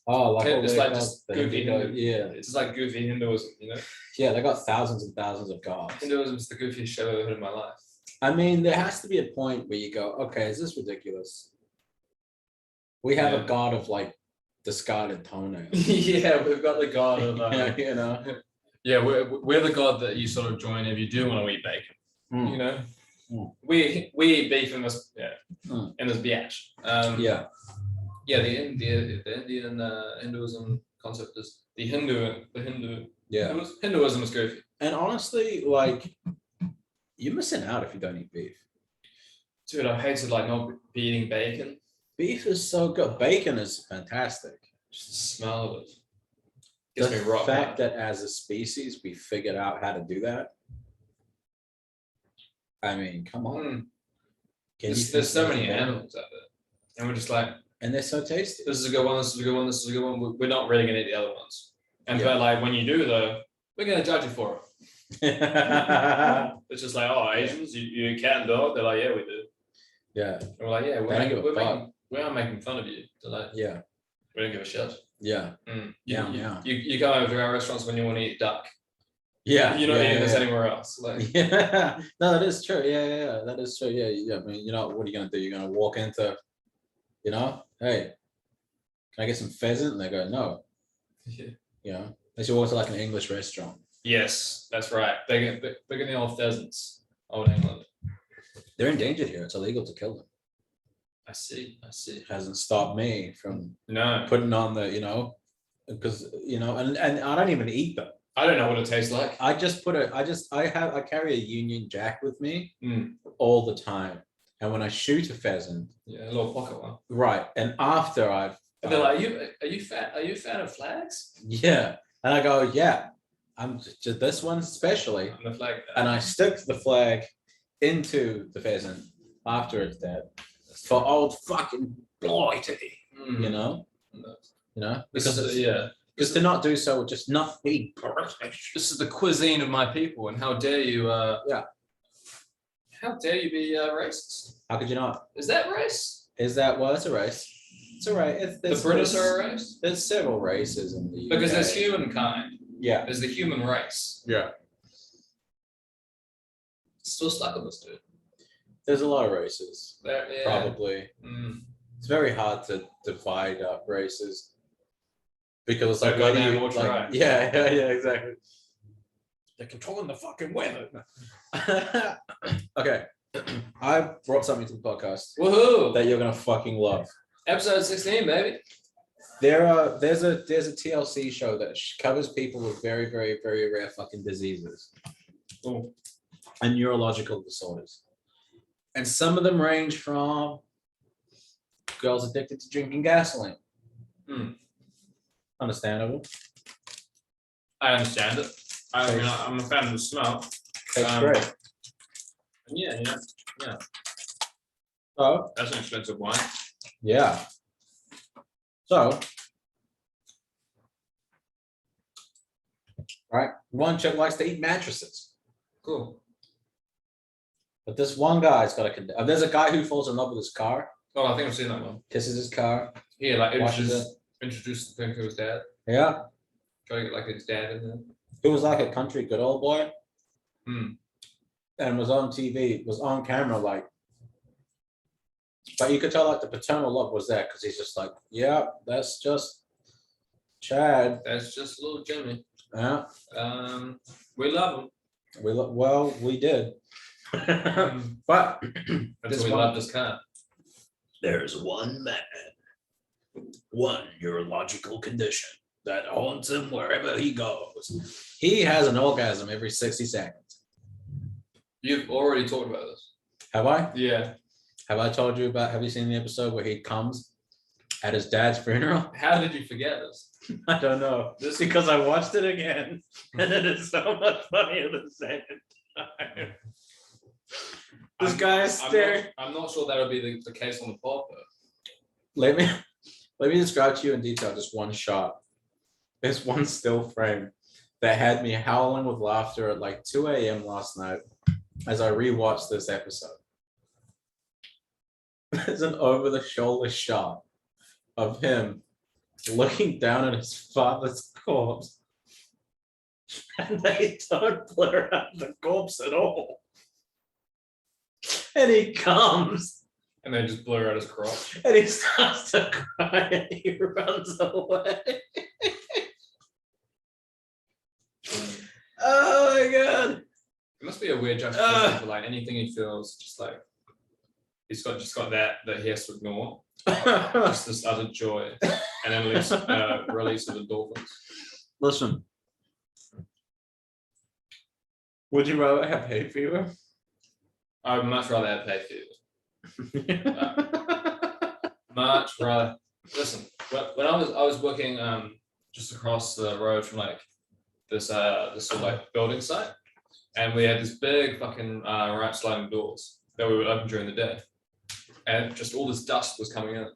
Oh, like it's like just goofy Hindu. Yeah. It's like goofy Hinduism, you know? Yeah, they got thousands and thousands of gods. Hinduism's the goofiest shit I've ever heard in my life. I mean, there has to be a point where you go, okay, is this ridiculous? We have a god of like discarded toenails. Yeah, we've got the god of you know. Yeah, we're the god that you sort of join if you do want to eat bacon. You know, we eat beef in this in this biatch. Yeah, the Indian Hinduism concept is the Hindu. Yeah, Hinduism is goofy. And honestly, like, you're missing out if you don't eat beef. Dude, I hated like not be eating bacon. Beef is so good. Bacon is fantastic. Just the smell of it. The fact that as a species we figured out how to do that. I mean, come on. There's so many animals out there, and we're just like, and they're so tasty. This is a good one. This is a good one. This is a good one. We're not really gonna eat the other ones. And but like when you do though, we're gonna judge you for it. It's just like, oh, Asians, you eat cat and dog. They're like, yeah, we do. Yeah. And we're like, yeah, we are making fun of you. They're like, yeah, we don't give a shit. Yeah. You come over to our restaurants when you want to eat duck. Yeah. You're not eating this anywhere else. Like, yeah. No, that is true. Yeah. That is true. Yeah. I mean, you know, what are you gonna do? You're gonna walk into, you know, hey, can I get some pheasant? And they go, no. Yeah. You know, they should walk to like an English restaurant. Yes, that's right. They're getting the old pheasants. Old England. They're endangered here. It's illegal to kill them. I see. Hasn't stopped me from putting on the, you know, because, you know, and I don't even eat them. I don't know what it tastes like. I carry a Union Jack with me all the time. And when I shoot a pheasant, a little pocket one. Right. And after and they're like, are you a fan of flags? Yeah. And I go, yeah, I'm just this one especially. I'm the flag. And I stick the flag into the pheasant after it's dead. For old fucking loyalty, you know, because to not do so would just not be British. This is the cuisine of my people, and how dare you? How dare you be racist? How could you not? Is that race? It's a race. It's a race. The British are a race. There's several races in the UK. Because there's humankind. Yeah. There's the human race. Yeah. Still stuck on this, dude. There's a lot of races. Probably. It's very hard to divide up races because it's like, yeah, exactly. They're controlling the fucking weather. Okay. I brought something to the podcast Woohoo! that you're gonna fucking love. Episode 16, baby. There's a TLC show that covers people with very, very, very rare fucking diseases. Ooh. And neurological disorders. And some of them range from girls addicted to drinking gasoline. Understandable. I understand it. I mean, I'm a fan of the smell. Tastes great. Yeah. Oh, That's an expensive wine. yeah. So, right, one chick likes to eat mattresses. Cool. But this one guy's got a there's a guy who falls in love with his car, Oh, I think I've seen that one. kisses his car. Yeah, like Watches introduced the thing to his dad. Yeah. Try to get like his dad in there. He was like a country good old boy. And was on TV, was on camera, like, but you could tell like the paternal love was there because he's just like, yeah, that's just Chad. That's just little Jimmy. Yeah. We love him. We did. But Until we loved his cat. There's one man, one neurological condition that haunts him wherever he goes. He has an orgasm every 60 seconds. You've already talked about this. Have I? Yeah. Have I told you about, have you seen the episode where he comes at his dad's funeral? How did you forget this? I don't know. Just because I watched it again and it is so much funnier than saying it. This guy is staring. I'm not sure that would be the case on the pod, but Let me describe to you in detail just one shot. There's one still frame that had me howling with laughter at like 2 a.m. last night as I rewatched this episode. There's an over-the-shoulder shot of him looking down at his father's corpse. And they don't blur out the corpse at all. And he comes. And they just blur out his crotch. And he starts to cry and he runs away. Oh my god. It must be a weird juxtaposition for like anything he feels, just like he's got that he has to ignore. Just this utter joy. And then release of endorphins. Listen. Would you rather have hay fever? I would much rather have hay fever. Much rather. Listen, when I was working just across the road from like this sort of like building site, and we had this big fucking ramp sliding doors that we would open during the day, and just all this dust was coming in,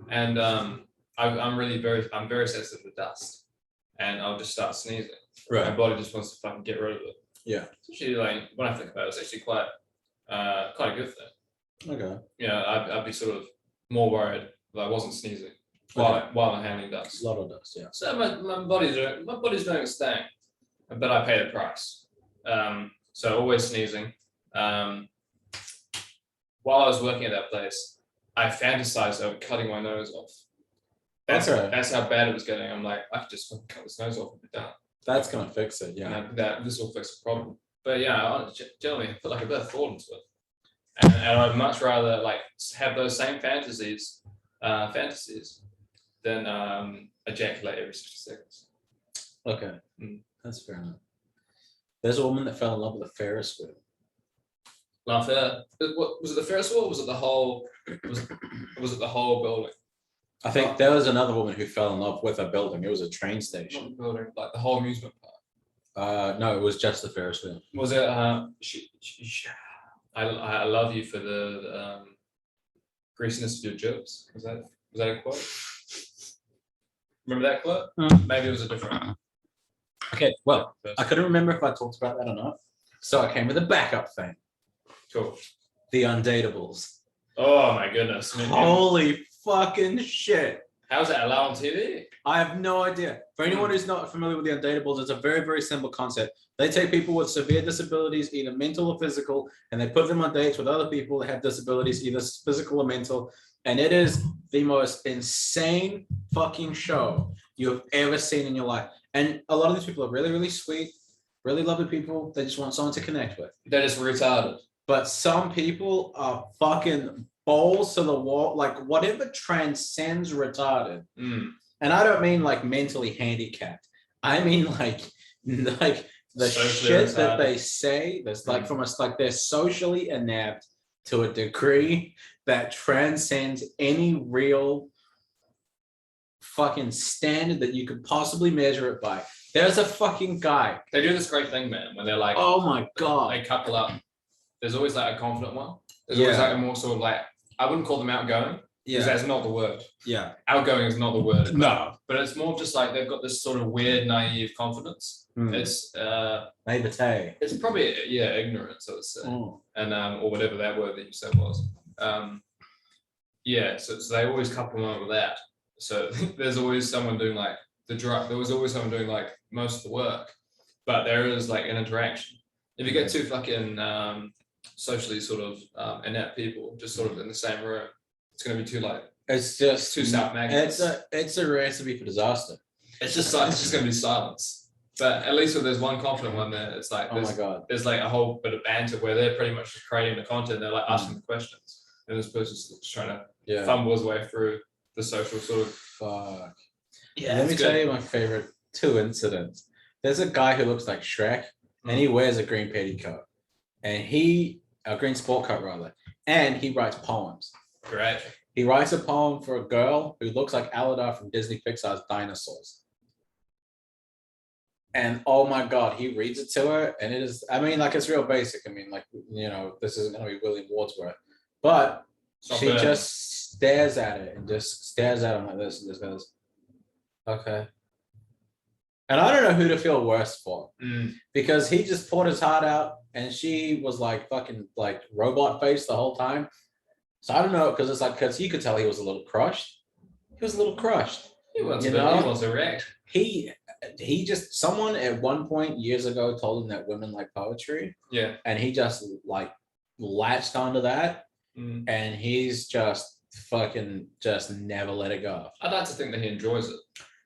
and I'm very sensitive to dust, and I'll just start sneezing. Right. My body just wants to fucking get rid of it. Yeah. It's actually like when I think about it, it's actually quite a good thing. Okay. Yeah, I'd be sort of more worried if I wasn't sneezing while I'm handling dust. A lot of dust, yeah. So my body's doing its thing, but I pay the price. So always sneezing. While I was working at that place, I fantasized over cutting my nose off. That's how bad it was getting. I'm like, I could just fucking cut this nose off and be done. That's gonna fix it, yeah. And this will fix the problem. But yeah, I generally put like a bit of thought into it, and I'd much rather like have those same fantasies than ejaculate every 60 seconds. Okay, that's fair enough. There's a woman that fell in love with a Ferris wheel. Laugh there. What was it? The Ferris wheel? Or was it the whole? Was it the whole building? I think there was another woman who fell in love with a building. It was a train station. Not the building, like the whole amusement park. No, it was just the Ferris wheel. Was it? I love you for the greasiness of your jokes. Was that a quote? Remember that quote? Maybe it was a different. Okay, well, I couldn't remember if I talked about that or not, so I came with a backup thing. Cool. The Undateables. Oh my goodness! Holy fucking shit! How's that allowed on TV? I have no idea. For anyone who's not familiar with the Undateables, it's a very, very simple concept. They take people with severe disabilities, either mental or physical, and they put them on dates with other people that have disabilities, either physical or mental. And it is the most insane fucking show you have ever seen in your life. And a lot of these people are really, really sweet. really lovely people. They just want someone to connect with. They're just retarded. But some people are fucking balls to the wall, like whatever transcends retarded. And I don't mean like mentally handicapped. I mean like the socially shit retarded that they say. That's like from us, like they're socially inept to a degree that transcends any real fucking standard that you could possibly measure it by. There's a fucking guy. They do this great thing, man, when they're like, oh my god, they couple up. There's always like a confident one. There's always like a more sort of like, I wouldn't call them outgoing, because that's not the word. Yeah. Outgoing is not the word. No. But it's more just like they've got this sort of weird, naive confidence. It's naivete. It's probably ignorance, I would say. And or whatever that word that you said was. So they always couple them up with that. So there's always someone doing like there was always someone doing like most of the work, but there is like an interaction. If you get two fucking socially sort of inept people just sort of in the same room, it's going to be too like it's just two South magnets. It's a recipe for disaster. It's just going to be silence. But at least when there's one confident one there, it's like oh my god, there's like a whole bit of banter where they're pretty much just creating the content. They're like asking the questions, and this person's just trying to fumble his way through the social sort of. Fuck. Yeah. Let me tell you my favorite two incidents. There's a guy who looks like Shrek, and he wears a green petticoat, and a green sport coat rather, and he writes poems. Great. He writes a poem for a girl who looks like Aladar from Disney Pixar's Dinosaurs. And oh my god, he reads it to her, and it is, I mean, like, it's real basic. I mean, like, you know, this isn't going to be William Wordsworth, but she just stares at it and just stares at him like this and just goes, okay. And I don't know who to feel worse for, because he just poured his heart out, and she was like fucking like robot face the whole time. So I don't know, because it's like, because you could tell he was a little crushed. He was a little crushed. He was a wreck. He just, someone at one point years ago told him that women like poetry. Yeah. And he just like latched onto that, and he's just fucking just never let it go. I'd like to think that he enjoys it.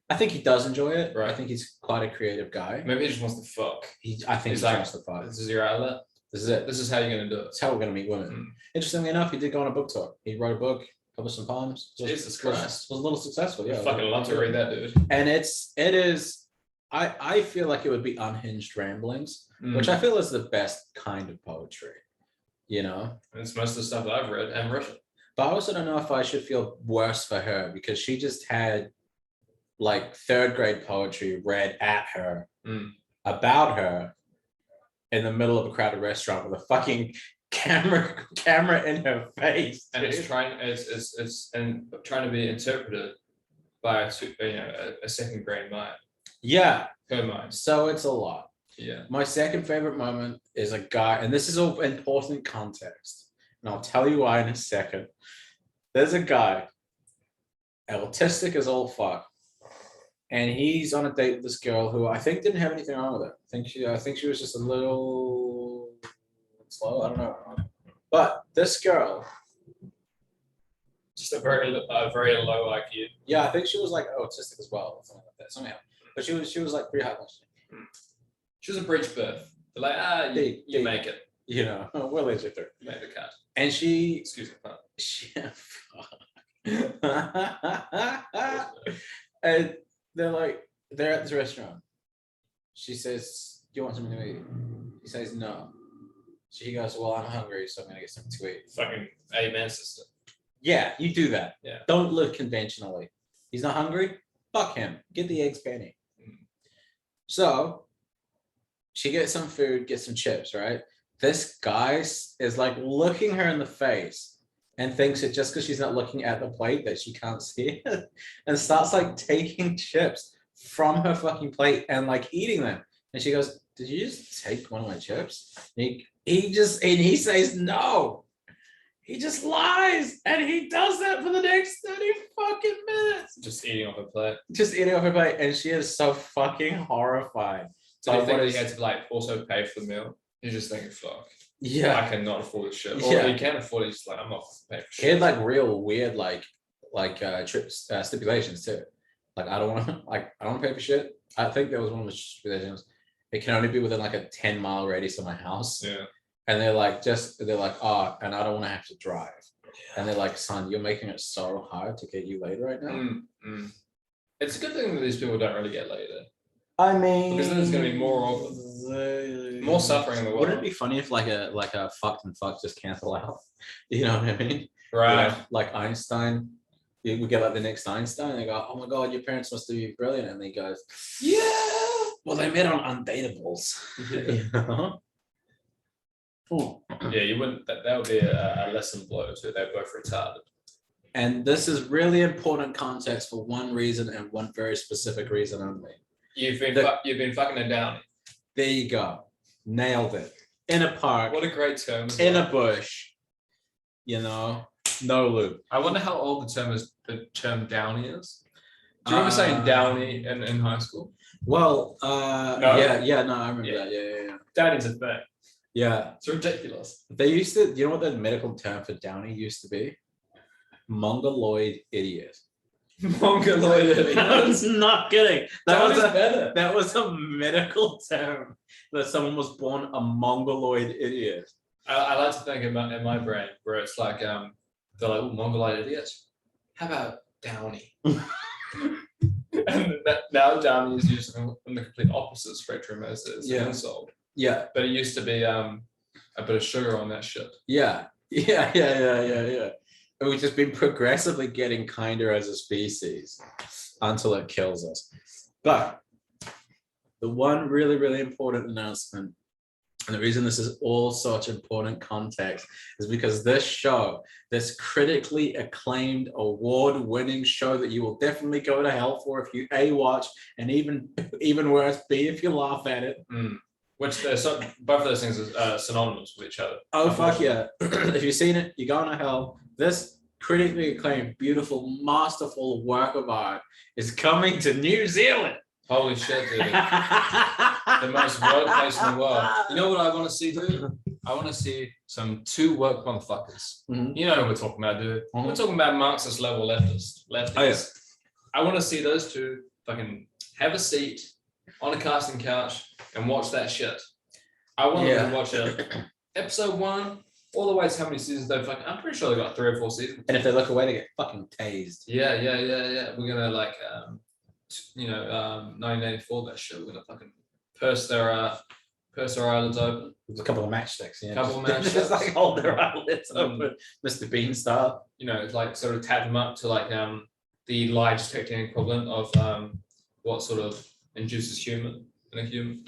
I think he does enjoy it. Right. I think he's quite a creative guy. Maybe he just wants to fuck. I think he's like, wants to fuck. This is your outlet. This is it. This is how you're going to do it. It's how we're going to meet women. Interestingly enough, he did go on a book tour. He wrote a book, published some poems. Jesus Christ. Was a little successful. Yeah. I fucking love to read that, dude. And it is, I feel like it would be unhinged ramblings, which I feel is the best kind of poetry, you know? And it's most of the stuff that I've read and written. But I also don't know if I should feel worse for her, because she just had like third grade poetry read at her about her in the middle of a crowded restaurant with a fucking camera in her face, and it's trying to be interpreted by a second grade mind. Yeah, her mind. So it's a lot. Yeah. My second favorite moment is a guy, and this is all important context, and I'll tell you why in a second. There's a guy, autistic as all fuck, and he's on a date with this girl who I think didn't have anything wrong with her. I think she was just a little slow. I don't know. But this girl, just a very low IQ. Yeah, I think she was like autistic as well, or something like that. Somehow, but she was like pretty high functioning. She was a breech birth. They're like, you make it. You know, we'll let you through. Make the cut. And she, excuse me, pardon. And they're at this restaurant. She says, "Do you want something to eat?" He says, "No." She goes, "Well, I'm hungry, so I'm gonna get something to eat." Fucking amen, sister. Yeah, you do that. Yeah. Don't live conventionally. He's not hungry? Fuck him. Get the eggs Benny. So she gets some food, gets some chips, right? This guy is like looking her in the face and thinks that just because she's not looking at the plate that she can't see it, and starts like taking chips from her fucking plate and like eating them. And she goes, "Did you just take one of my chips?" And he says no. He just lies, and he does that for the next 30 fucking minutes. Just eating off her plate. Just eating off her plate, and she is so fucking horrified. So you think that he had to like also pay for the meal? He's just thinking, fuck. Yeah. I cannot afford this shit. Or he can afford it, he's like, I'm not paying for shit. He had like real weird stipulations too. Like, I don't want to pay for shit. I think that was one of the stipulations. it can only be within like a 10-mile radius of my house. Yeah. And they're like, oh, and I don't want to have to drive. And they're like, son, you're making it so hard to get you laid right now. It's a good thing that these people don't really get laid. I mean, because then there's going to be more suffering in the world. Wouldn't it be funny if like a fucked and fuck just cancel out? You know what I mean? Right. You know, like Einstein. We get like the next Einstein, and they go, "Oh my god, your parents must be brilliant," and he goes, "Yeah, well, they met on Undateables." Yeah. You know? Yeah, you wouldn't. That would be a lesson blow too. They're both retarded. And this is really important context for one reason and one very specific reason only. You've been fucking a downy. There you go, nailed it. In a park. What a great term. In a bush. You know, no lube. I wonder how old the term downy is. Do you remember saying downy in high school? Well, no? yeah, no, I remember that. Yeah. Downy's a thing. Yeah. It's ridiculous. They used to, you know what the medical term for downy used to be? Mongoloid idiot. Mongoloid idiot. I was not kidding. Better. That was a medical term that someone was born a mongoloid idiot. I like to think in my brain where it's like they're like, oh, mongoloid idiots. How about downy? And now downy is used on the complete opposite spectrum as an insult. Yeah. But it used to be a bit of sugar on that shit. Yeah. And we've just been progressively getting kinder as a species until it kills us. But the one really, really important announcement, and the reason this is all such important context, is because this show, this critically acclaimed, award-winning show that you will definitely go to hell for if you A, watch, and even worse, B, if you laugh at it. Which both of those things are synonymous with each other. Oh, fuck yeah. If you've seen it, you're going to hell. This critically acclaimed, beautiful, masterful work of art is coming to New Zealand. Holy shit, dude. The most work place in the world. You know what I want to see, dude? I want to see some two work motherfuckers. You know what we're talking about, dude. We're talking about Marxist level leftists. Oh, yes. I want to see those two fucking have a seat on a casting couch and watch that shit. I want them to watch episode 1 all the way to how many seasons they've fucking. I'm pretty sure they got 3 or 4 seasons. And if they look away, they get fucking tased. Yeah. We're gonna 1984 that shit. We're gonna fucking purse their eyelids open. There's a couple of matchsticks. Yeah. Couple of matchsticks. Just like hold their eyelids open, Mr. Bean style. You know, it's like sort of tap them up to like the lie detecting equivalent of what sort of induces human in a human.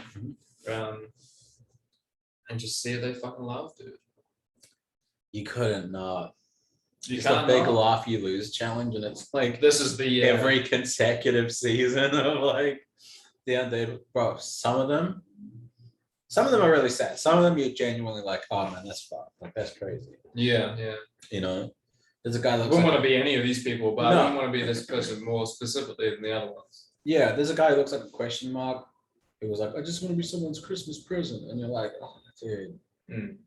And just see if they fucking laugh, dude. You couldn't not. You it's a big laugh you lose challenge, and it's like this is the every consecutive season of like the Undateable. Bro, some of them are really sad. Some of them you're genuinely like, oh man, that's fucked. Like that's crazy. Yeah. You know, there's a guy that I wouldn't want to be any of these people, but I wouldn't want to be this person more specifically than the other ones. Yeah, there's a guy who looks like a question mark. It was like, I just want to be someone's Christmas present, and you're like, oh, dude.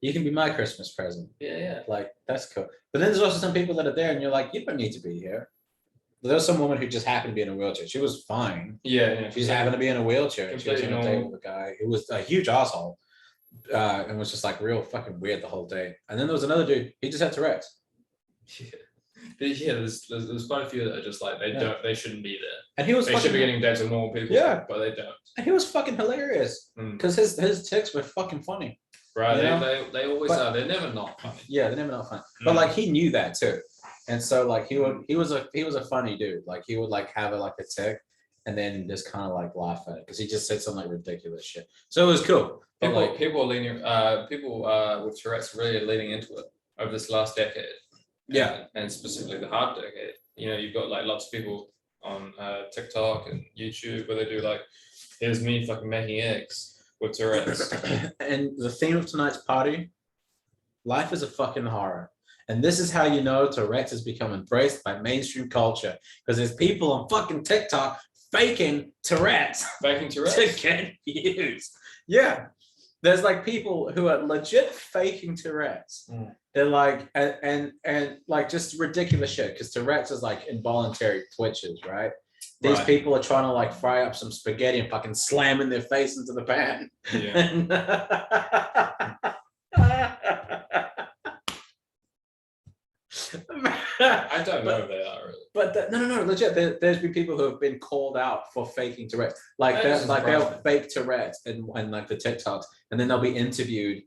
You can be my Christmas present. Yeah. Like, that's cool. But then there's also some people that are there and you're like, you don't need to be here. There was some woman who just happened to be in a wheelchair. She was fine. Yeah. She's happened to be in a wheelchair. She was on a date with a guy who was a huge asshole. And was just like real fucking weird the whole day. And then there was another dude, he just had Tourette's. Yeah, there's quite a few that are just like they shouldn't be there. And he was they should be getting dates with normal people. Yeah. But they don't. And he was fucking hilarious. Because his tics were fucking funny. Right, they always are. They're never not funny. Yeah, they're never not funny. But like he knew that too, and so like he was a funny dude. Like he would like have a tic, and then just kind of like laugh at it because he just said some like ridiculous shit. So it was cool. People with Tourette's really leaning into it over this last decade. Yeah, and specifically the hard decade. You know, you've got like lots of people on TikTok and YouTube where they do like, here's me fucking making eggs. With Tourette's. And the theme of tonight's party, life is a fucking horror. And this is how you know Tourette's has become embraced by mainstream culture. Because there's people on fucking TikTok faking Tourette's. To get views. Yeah. There's like people who are legit faking Tourette's. They're like, and like just ridiculous shit. Because Tourette's is like involuntary twitches, right? These Right. people are trying to like fry up some spaghetti and fucking slamming their face into the pan. I don't know if they are really. But no, legit. There's been people who have been called out for faking Tourette's. Like That they'll surprising. fake Tourette's and like the TikToks, and then they'll be interviewed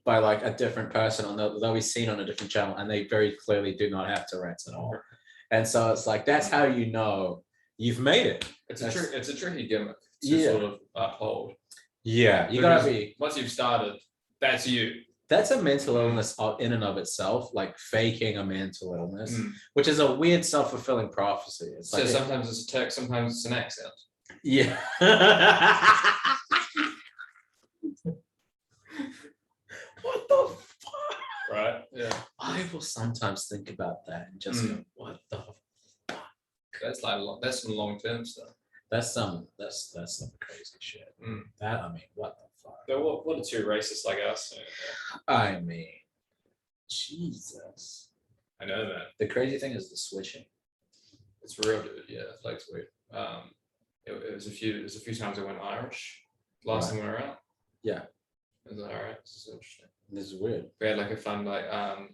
by like a different person, or they'll be seen on a different channel, and they very clearly do not have Tourette's at all. And so it's like that's how you know you've made it. It's a tricky gimmick to sort of uphold. Yeah, you gotta be. Once you've started, that's you. That's a mental illness in and of itself, like faking a mental illness, which is a weird self-fulfilling prophecy. It's like sometimes it's a text, sometimes it's an accent. Yeah. What the fuck? Right? Yeah. I will sometimes think about that and just go, what the fuck? That's some long-term stuff. That's some crazy shit. That, I mean, what the fuck? So what are two racists like us? I mean, Jesus. I know that. The crazy thing is the switching. It's real, dude. Yeah, Flake's weird. It was a few times I went Irish. Last time we were out. Yeah. I was like, all right, this is interesting. This is weird. We had like a fun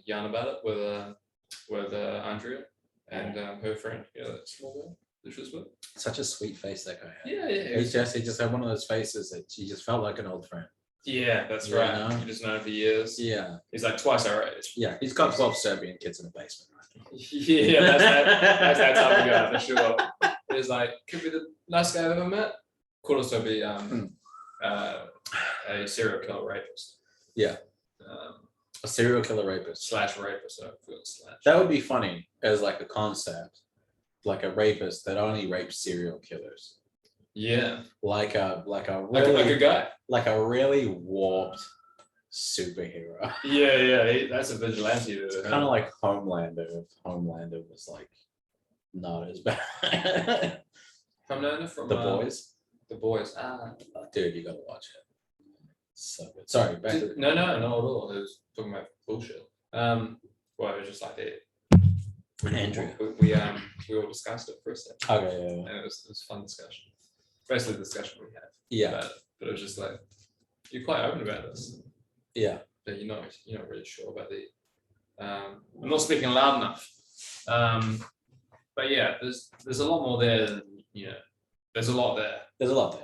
yarn about it with Andrea and her friend. Yeah, that small girl. Which was what? Such a sweet face that guy had. Yeah. He just had one of those faces that he just felt like an old friend. Yeah, that's right. You just know him for years. Yeah. He's like twice our age. Yeah, he's got 12 Serbian kids in the basement. Yeah, that's that type of guy for sure. He's like, could be the nice guy I've ever met. Could also be a serial killer rapist. Yeah. A serial killer rapist. Slash rapist. I feel slash. That would be funny as like a concept. Like a rapist that only rapes serial killers. Yeah. Like a guy. Like a really warped superhero. Yeah. That's a vigilante. It's kind of like Homelander. If Homelander was like not as bad. Homelander from The Boys. The Boys. Dude, you gotta watch it. So good. Sorry. No, not at all. It was talking about bullshit. Well, it was just like that. Andrea. We all discussed it for a second. Okay, yeah. And it was a fun discussion. Basically the discussion we had. Yeah. But it was just like, you're quite open about this. Yeah. But you're not really sure about the I'm not speaking loud enough. But yeah, there's a lot more there than there's a lot there. There's a lot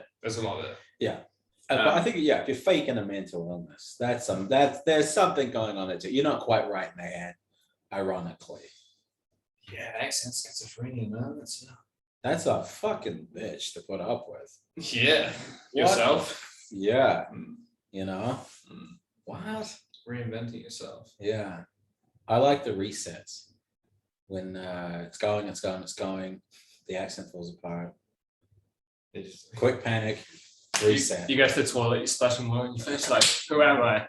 there. Yeah. But I think if you're faking a mental illness, there's something going on there too. You're not quite right in the head, ironically. Yeah, accent schizophrenia, man. That's a fucking bitch to put up with. Yeah. Yourself. Yeah. What? Reinventing yourself. Yeah. I like the resets. When it's going. The accent falls apart. Quick panic. Reset. You go to the toilet, you splash some water in your face, like, who am I?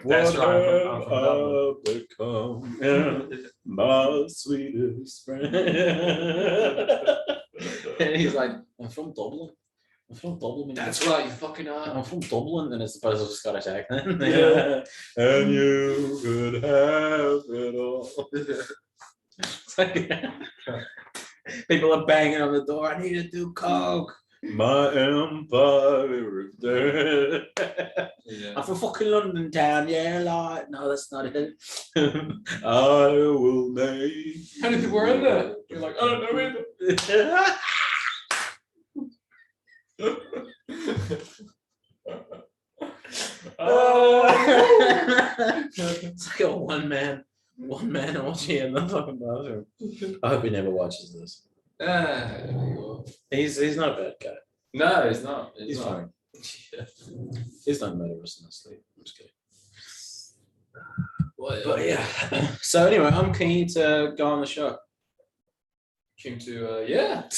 That's right. I'm become my sweetest friend. And he's like, I'm from Dublin. That's right, you fucking are. I'm from Dublin, and it's supposed to be Scottish accent. Yeah. And you could have it all. It's like, people are banging on the door. I need to do coke. My empire is dead. Yeah. I'm from fucking London town. Yeah, like, no, that's not it. I will make. How many people were in there? You're like, I don't know either. It's like a one man watching in the fucking bathroom. I hope he never watches this. He's not a bad guy. No, he's not. He's fine. Yeah. He's not murderous in his sleep. I'm just kidding. But yeah. So anyway, I'm keen to go on the show. Keen to yeah.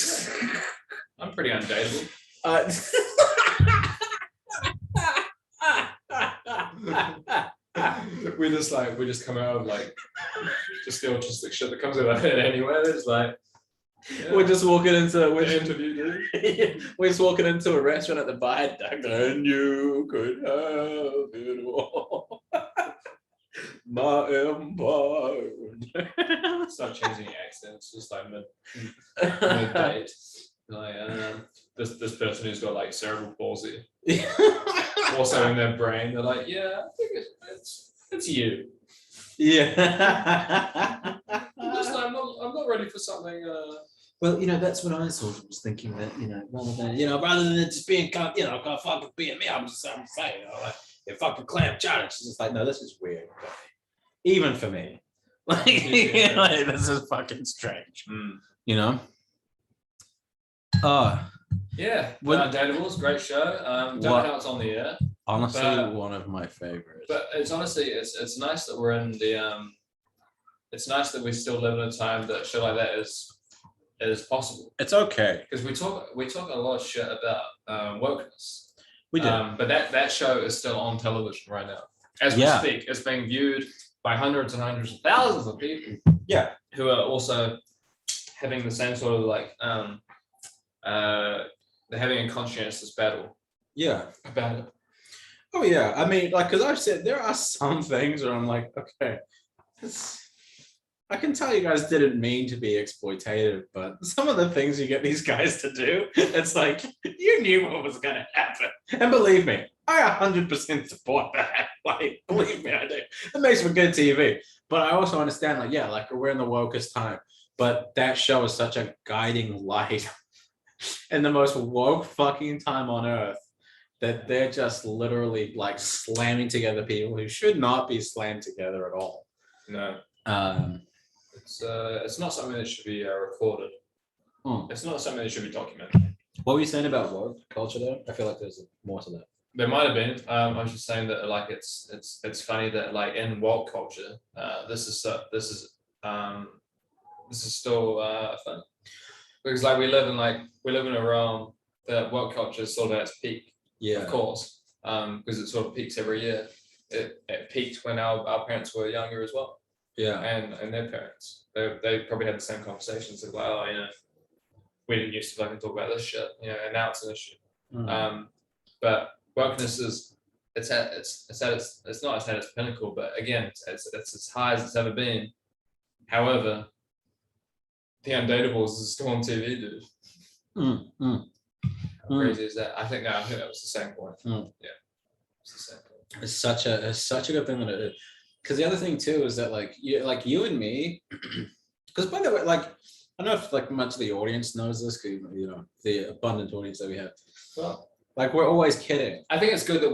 I'm pretty undateable. we just come out of like just the autistic shit that comes with our head anyway. It's like we're just walking into an interview, dude. We're just walking into a restaurant at the viaduct, and you could have it all. my empire. Start changing accents, just like mid-date. Like, this person who's got like cerebral palsy, also in their brain, they're like, yeah, I think it's you. Yeah. I'm not ready for something. Well, that's what I sort of was thinking, that rather than it just being kind of fucking being me, I'm saying, like, you fucking clam chowder. It's just like, no, this is weird, even for me. Like, like, this is fucking strange. Yeah, Dateables, great show. Don't know how it's on the air. Honestly, one of my favorites. But it's nice that we're in the it's nice that we still live in a time that shit like that is possible. It's okay because we talk a lot of shit about wokeness. We do, but that show is still on television right now as we speak. It's being viewed by hundreds and hundreds of thousands of people. Yeah, who are also having the same sort of like they're having a conscientious battle. Yeah, about it. Oh yeah, I mean, like, because I've said there are some things where I'm like, okay, I can tell you guys didn't mean to be exploitative, but some of the things you get these guys to do, it's like, you knew what was going to happen. And believe me, I 100% support that. Like, believe me, I do. It makes for good TV. But I also understand, like, yeah, like, we're in the wokest time, but that show is such a guiding light in the most woke fucking time on earth, that they're just literally like slamming together people who should not be slammed together at all. No. It's not something that should be recorded. It's not something that should be documented. What were you saying about woke culture though? I feel like there's more to that. There might have been. I was just saying that like it's funny that like in woke culture, this is still fun, because like we live in a realm that woke culture is sort of at its peak. Yeah, of course, because it sort of peaks every year. It peaked when our parents were younger as well. Yeah, and their parents, they probably had the same conversations of like, oh, we didn't used to fucking talk about this shit, and now it's an issue. But wokeness is it's not at its pinnacle, but again, it's as high as it's ever been. However, the Undateables is still on TV, dude. How crazy is that? I think that was the same point. Yeah, it's the same point. It's such a good thing that it is. Because the other thing too is that like you and me, because by the way, like, I don't know if like much of the audience knows this, because the abundant audience that we have. Well, like, we're always kidding. I think it's good that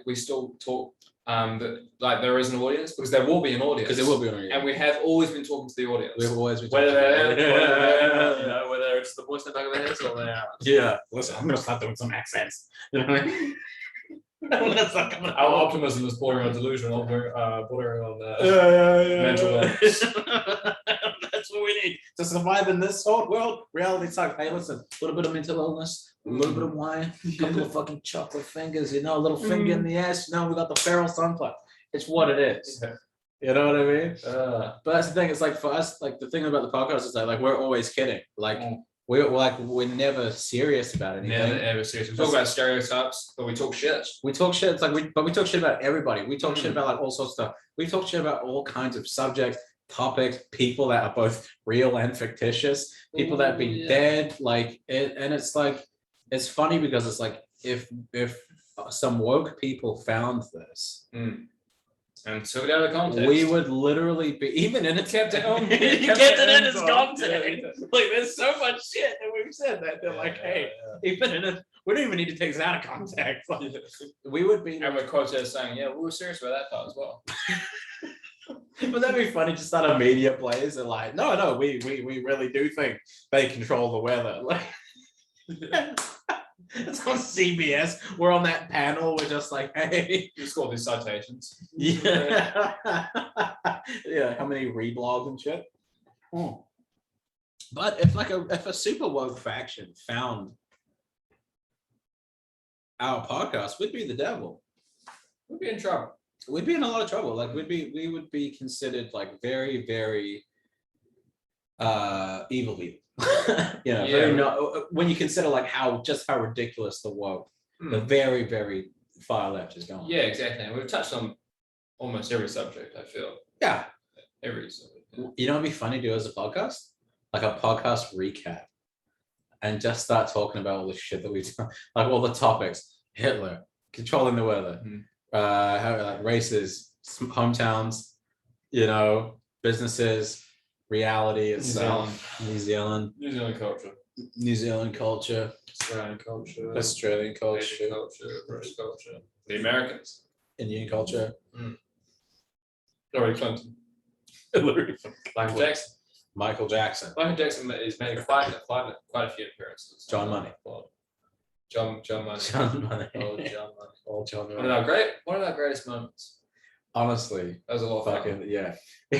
we still talk that like there is an audience, because there will be an audience. Because there will be an audience. And we have always been talking to the audience. We've always been whether it's the voice in the back of the head or they are. Yeah. Listen, I'm gonna start doing some accents. You know what I mean? Our optimism is bordering on delusion, bordering on mental illness. That's what we need to survive in this whole world. Reality sucks. Hey, listen, a little bit of mental illness, a little bit of wine, a couple of fucking chocolate fingers, a little finger in the ass. We got the feral sunflower. It's what it is. Yeah. You know what I mean? But that's the thing. It's like, for us, like, the thing about the podcast is like we're always kidding. Like, we're never serious about anything. Never ever serious. We talk about stereotypes, but we talk shit. We talk shit. It's like we talk shit about everybody. We talk shit about like all sorts of stuff. We talk shit about all kinds of subjects, topics, people that are both real and fictitious, people that have been dead. Like it, and it's like, it's funny because it's like if some woke people found this. And took it out of context, we would literally be even in its kept it in its context. Like, there's so much shit that we've said that they're like, hey, even in it, we don't even need to take this out of context. Like, we would be, and we're quoted as saying, yeah, we were serious about that part as well. But that'd be funny to start a media plays and like, no, we really do think they control the weather. Like, it's on CBS. We're on that panel. We're just like, hey, you score these citations. Yeah. Yeah. How many reblogs and shit? But if a super woke faction found our podcast, we'd be the devil. We'd be in trouble. We'd be in a lot of trouble. Like, we would be considered like very, very evil people. Very when you consider like how ridiculous the woke, the very, very far left is going. Yeah, exactly. And we've touched on almost every subject, I feel. Yeah. Every episode. Yeah. You know what'd be funny to do as a podcast? Like a podcast recap. And just start talking about all the shit that we've done. Like all the topics. Hitler, controlling the weather, like races, hometowns, you know, businesses, reality itself, New Zealand culture, Australian culture, British culture, the Americans, Indian culture, Hillary Clinton, Michael Jackson. Michael Jackson has made quite a few appearances. John Money. John Money. Oh, John Money. One of our greatest moments. Honestly, that was a lot of fun. Yeah. I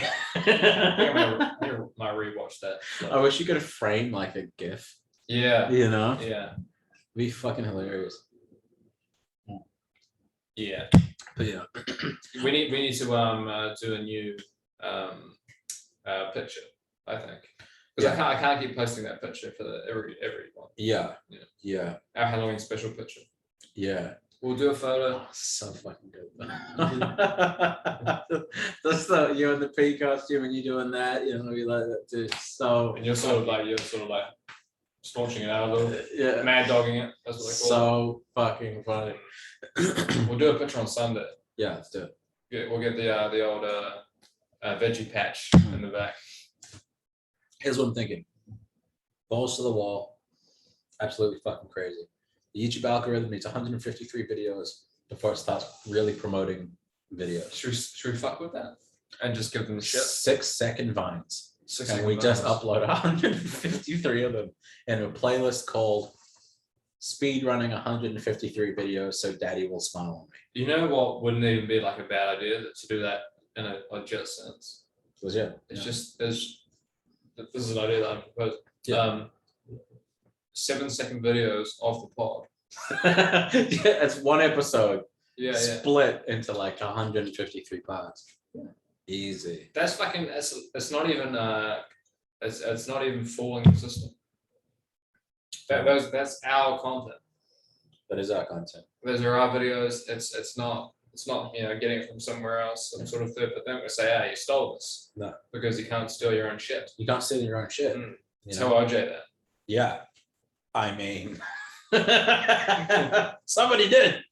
might rewatch that. I wish you could frame like a GIF. Yeah. You know? Yeah. It'd be fucking hilarious. Yeah. But yeah. we need to do a new picture, I think. Because I can't keep posting that picture for every one. Yeah. Our Halloween special picture. Yeah. We'll do a photo. Oh, so fucking good. That's you in the pea costume and you doing that, you know, you like that too. So and you're sort of like staunching it out a little. Yeah. Mad dogging it. That's what they call it. So fucking funny. We'll do a picture on Sunday. Yeah, let's do it. We'll get the old veggie patch in the back. Here's what I'm thinking. Balls to the wall. Absolutely fucking crazy. The YouTube algorithm needs 153 videos before it starts really promoting videos. Should we fuck with that? And just give them shit? 6-second vines. And we just upload 153 of them in a playlist called Speed Running 153 Videos So Daddy Will Smile on Me. You know what wouldn't even be like a bad idea to do that in a legit sense? Legit. It's just this is an idea that I'm proposing. Yeah. 7-second videos of the pod. Yeah, it's one episode. Yeah. Split into like 153 parts. Yeah. Easy. That's fucking. It's not even. It's not even fooling the system. That's our content. That is our content. Those are our videos. It's not getting it from somewhere else. Some sort of third. But then we say, "Hey, you stole this." No. Because you can't steal your own shit. You can't steal your own shit. Tell OJ that. Yeah. I mean, somebody did.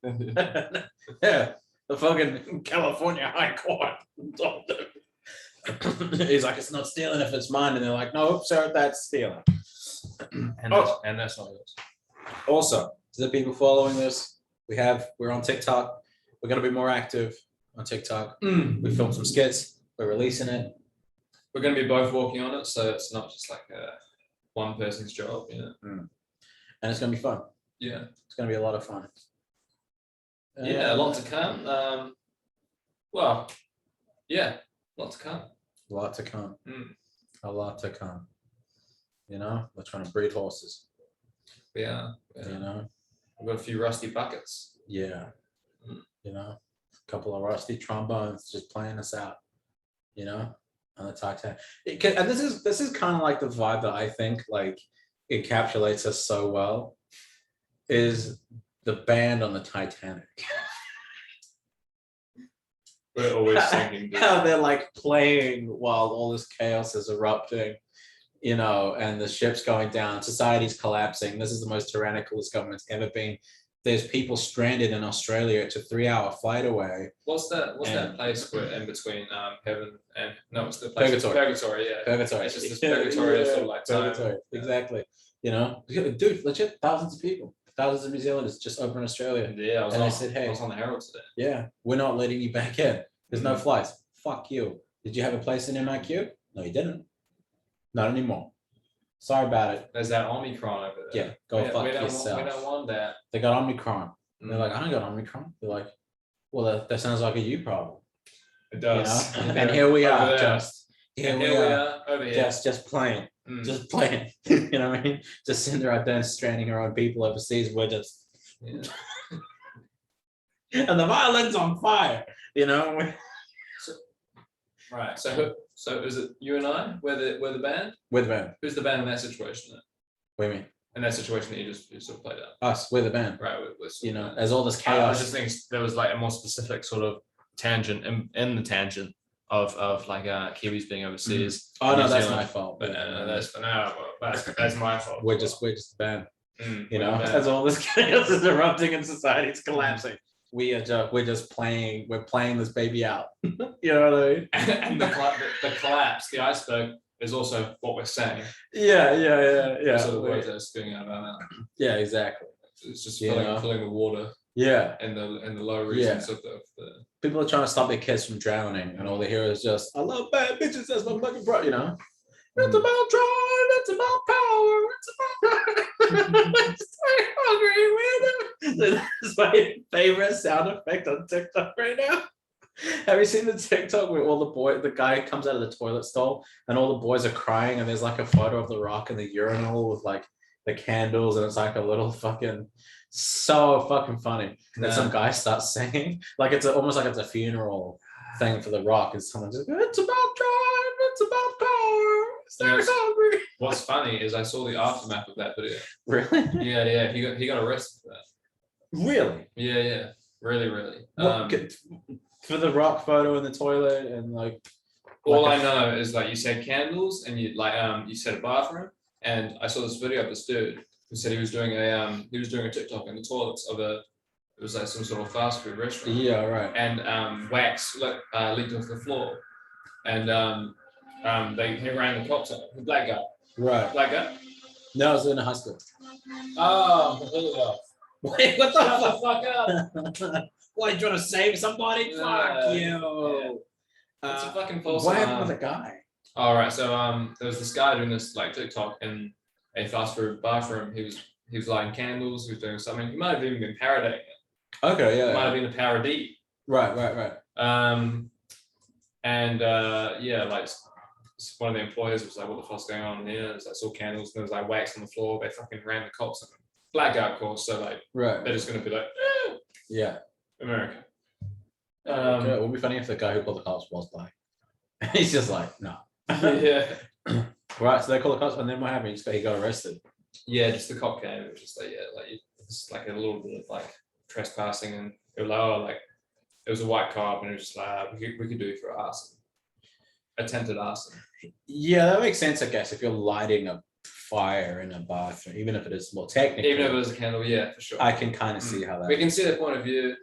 Yeah, the fucking California High Court told them. He's like, it's not stealing if it's mine, and they're like, no, sir, that's stealing. And that's not yours. Also, to the people following this, we're on TikTok. We're gonna be more active on TikTok. We filmed some skits. We're releasing it. We're gonna be both working on it, so it's not just like one person's job, you know. And it's going to be fun. Yeah. It's going to be a lot of fun. Yeah, a lot to come. Well, yeah, a lot to come. A lot to come. A lot to come. You know, we're trying to breed horses. Yeah. You know, we've got a few rusty buckets. Yeah. You know, a couple of rusty trombones just playing us out, you know, on the Titanic. And this is kind of like the vibe that I think like encapsulates us so well is the band on the Titanic. We're always singing. How they're like playing while all this chaos is erupting, you know, and the ship's going down, society's collapsing. This is the most tyrannical this government's ever been. There's people stranded in Australia. It's a 3-hour flight away. What's that place where in between heaven and it's the place Purgatory, yeah. Purgatory. It's just this purgatory sort of like time. Purgatory. Exactly. You know, dude, legit, thousands of people, thousands of New Zealanders just over in Australia. Yeah, I was on the Herald today. Yeah, we're not letting you back in. There's no flights. Fuck you. Did you have a place in MIQ? No, you didn't. Not anymore. Sorry about it. There's that Omicron over there. Yeah, go fuck yourself. We don't want that. They got Omicron. And they're like, I don't got Omicron. They're like, well, that sounds like a you problem. It does. You know? And here we are, here we are over here. Just playing. Just playing. You know what I mean? Just sitting there out there stranding our own people overseas. We're just and the violin's on fire, you know. Right. So is it you and I? We're the band? We're the band. Who's the band in that situation then? What do you mean? In that situation that you sort of played out. Us, we're the band. Right. You know, as all this chaos. I just think there was like a more specific sort of tangent in the tangent of like Kiwis being overseas. Oh in no, New that's Zealand. my fault. But that's my fault. We're just banned. You we're know, banned. as all this chaos is erupting and society's collapsing. We're just playing. We're playing this baby out. You know what I mean? And the collapse, the iceberg, is also what we're saying. Yeah. So the words that are spewing out of our mouth. Yeah, exactly. It's just filling the water. Yeah. In the low regions of the people are trying to stop their kids from drowning, and all they hear is just, "I love bad bitches." That's my fucking bro. You know, it's about drive. It's about power. It's about. Stay hungry. That's my favorite sound effect on TikTok right now. Have you seen the TikTok where the guy comes out of the toilet stall and all the boys are crying, and there's like a photo of The Rock in the urinal with like the candles, and it's like a little fucking so fucking funny. And some guy starts singing like almost like it's a funeral thing for The Rock, and someone just goes, "It's about drive, it's about power, stay hungry." What's funny is I saw the aftermath of that video. Really? Yeah. He got arrested for that. Really? Yeah. Really. For The Rock photo in the toilet and like. All I know is like you said candles and you you said a bathroom, and I saw this video of this dude who said he was doing a TikTok in the toilets of it was like some sort of fast food restaurant. Yeah, right. And wax leaked off the floor, and he ran the cops up. The black guy. Right. Black guy. No, I was in a high school. Oh, completely off. Wait, what Shut the fuck up. Why, you trying to save somebody? Fuck you. Yeah. It's a fucking false What alarm. happened with the guy? All right, so there was this guy doing this like TikTok in a fast food bathroom. He was lighting candles. He was doing something. He might have even been parodying it. Okay, yeah. It might have been a parody. Right. Like one of the employees was like, "What the fuck's going on here?" It's like, I saw candles and there was like wax on the floor. They fucking ran the cops on him. Black guy, of course. So like, they're just gonna be like, yeah, America. It would be funny if the guy who called the cops was black. He's just like, no. Yeah. Right, so they called the cops, and then what happened? He got arrested. Yeah, just the cop came. It was just like, it's like a little bit of like trespassing, and it was a white cop, and it was just like, we could do it for arson, attempted arson. Yeah, that makes sense, I guess. If you're lighting a fire in a bathroom, even if it is more technical, even if it was a candle, yeah, for sure. I can kind of see how that. We can see their point of view,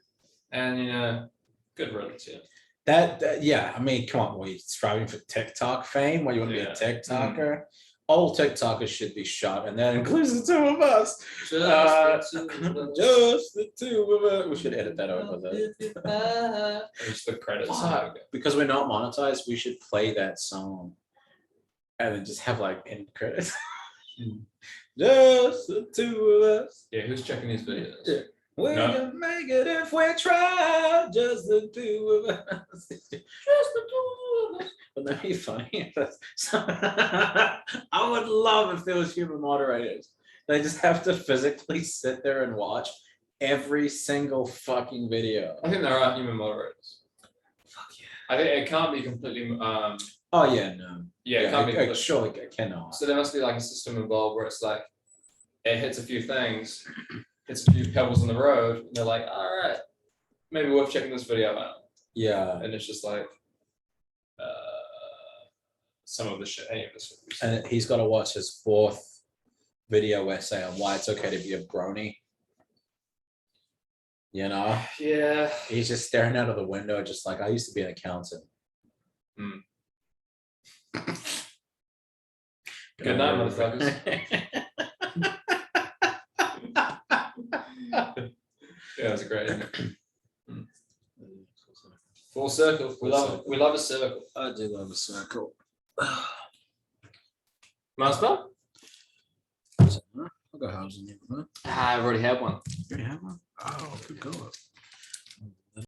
and good riddance, yeah. That yeah, I mean, come on, were you striving for TikTok fame? Why you want to be a TikToker? All TikTokers should be shot, and that includes the two of us. Just the two of us. We should edit that over there. Just the credits. Because we're not monetized, we should play that song and then just have like end credits. Just the two of us. Yeah, who's checking these videos? Yeah. We can make it if we try. Just the two of us. Just the two of us. Wouldn't that be funny? I would love if there was human moderators. They just have to physically sit there and watch every single fucking video. I think there are human moderators. Fuck yeah. I think it can't be completely. Oh yeah, no. Yeah, it can't be. Surely it cannot. So there must be like a system involved where it's like it hits a few things, hits a few pebbles in the road, and they're like, all right, maybe worth checking this video out. Yeah. And it's just like some of the shit. Any of this. And he's got to watch his 4th video essay on why it's okay to be a brony. You know? Yeah. He's just staring out of the window, just like, I used to be an accountant. Good night, motherfuckers. Yeah, that's a great image. Full circle. We love a circle. I do love a circle. Master? I'll go housing you. Huh? I've already had one. You already have one? Oh, good God.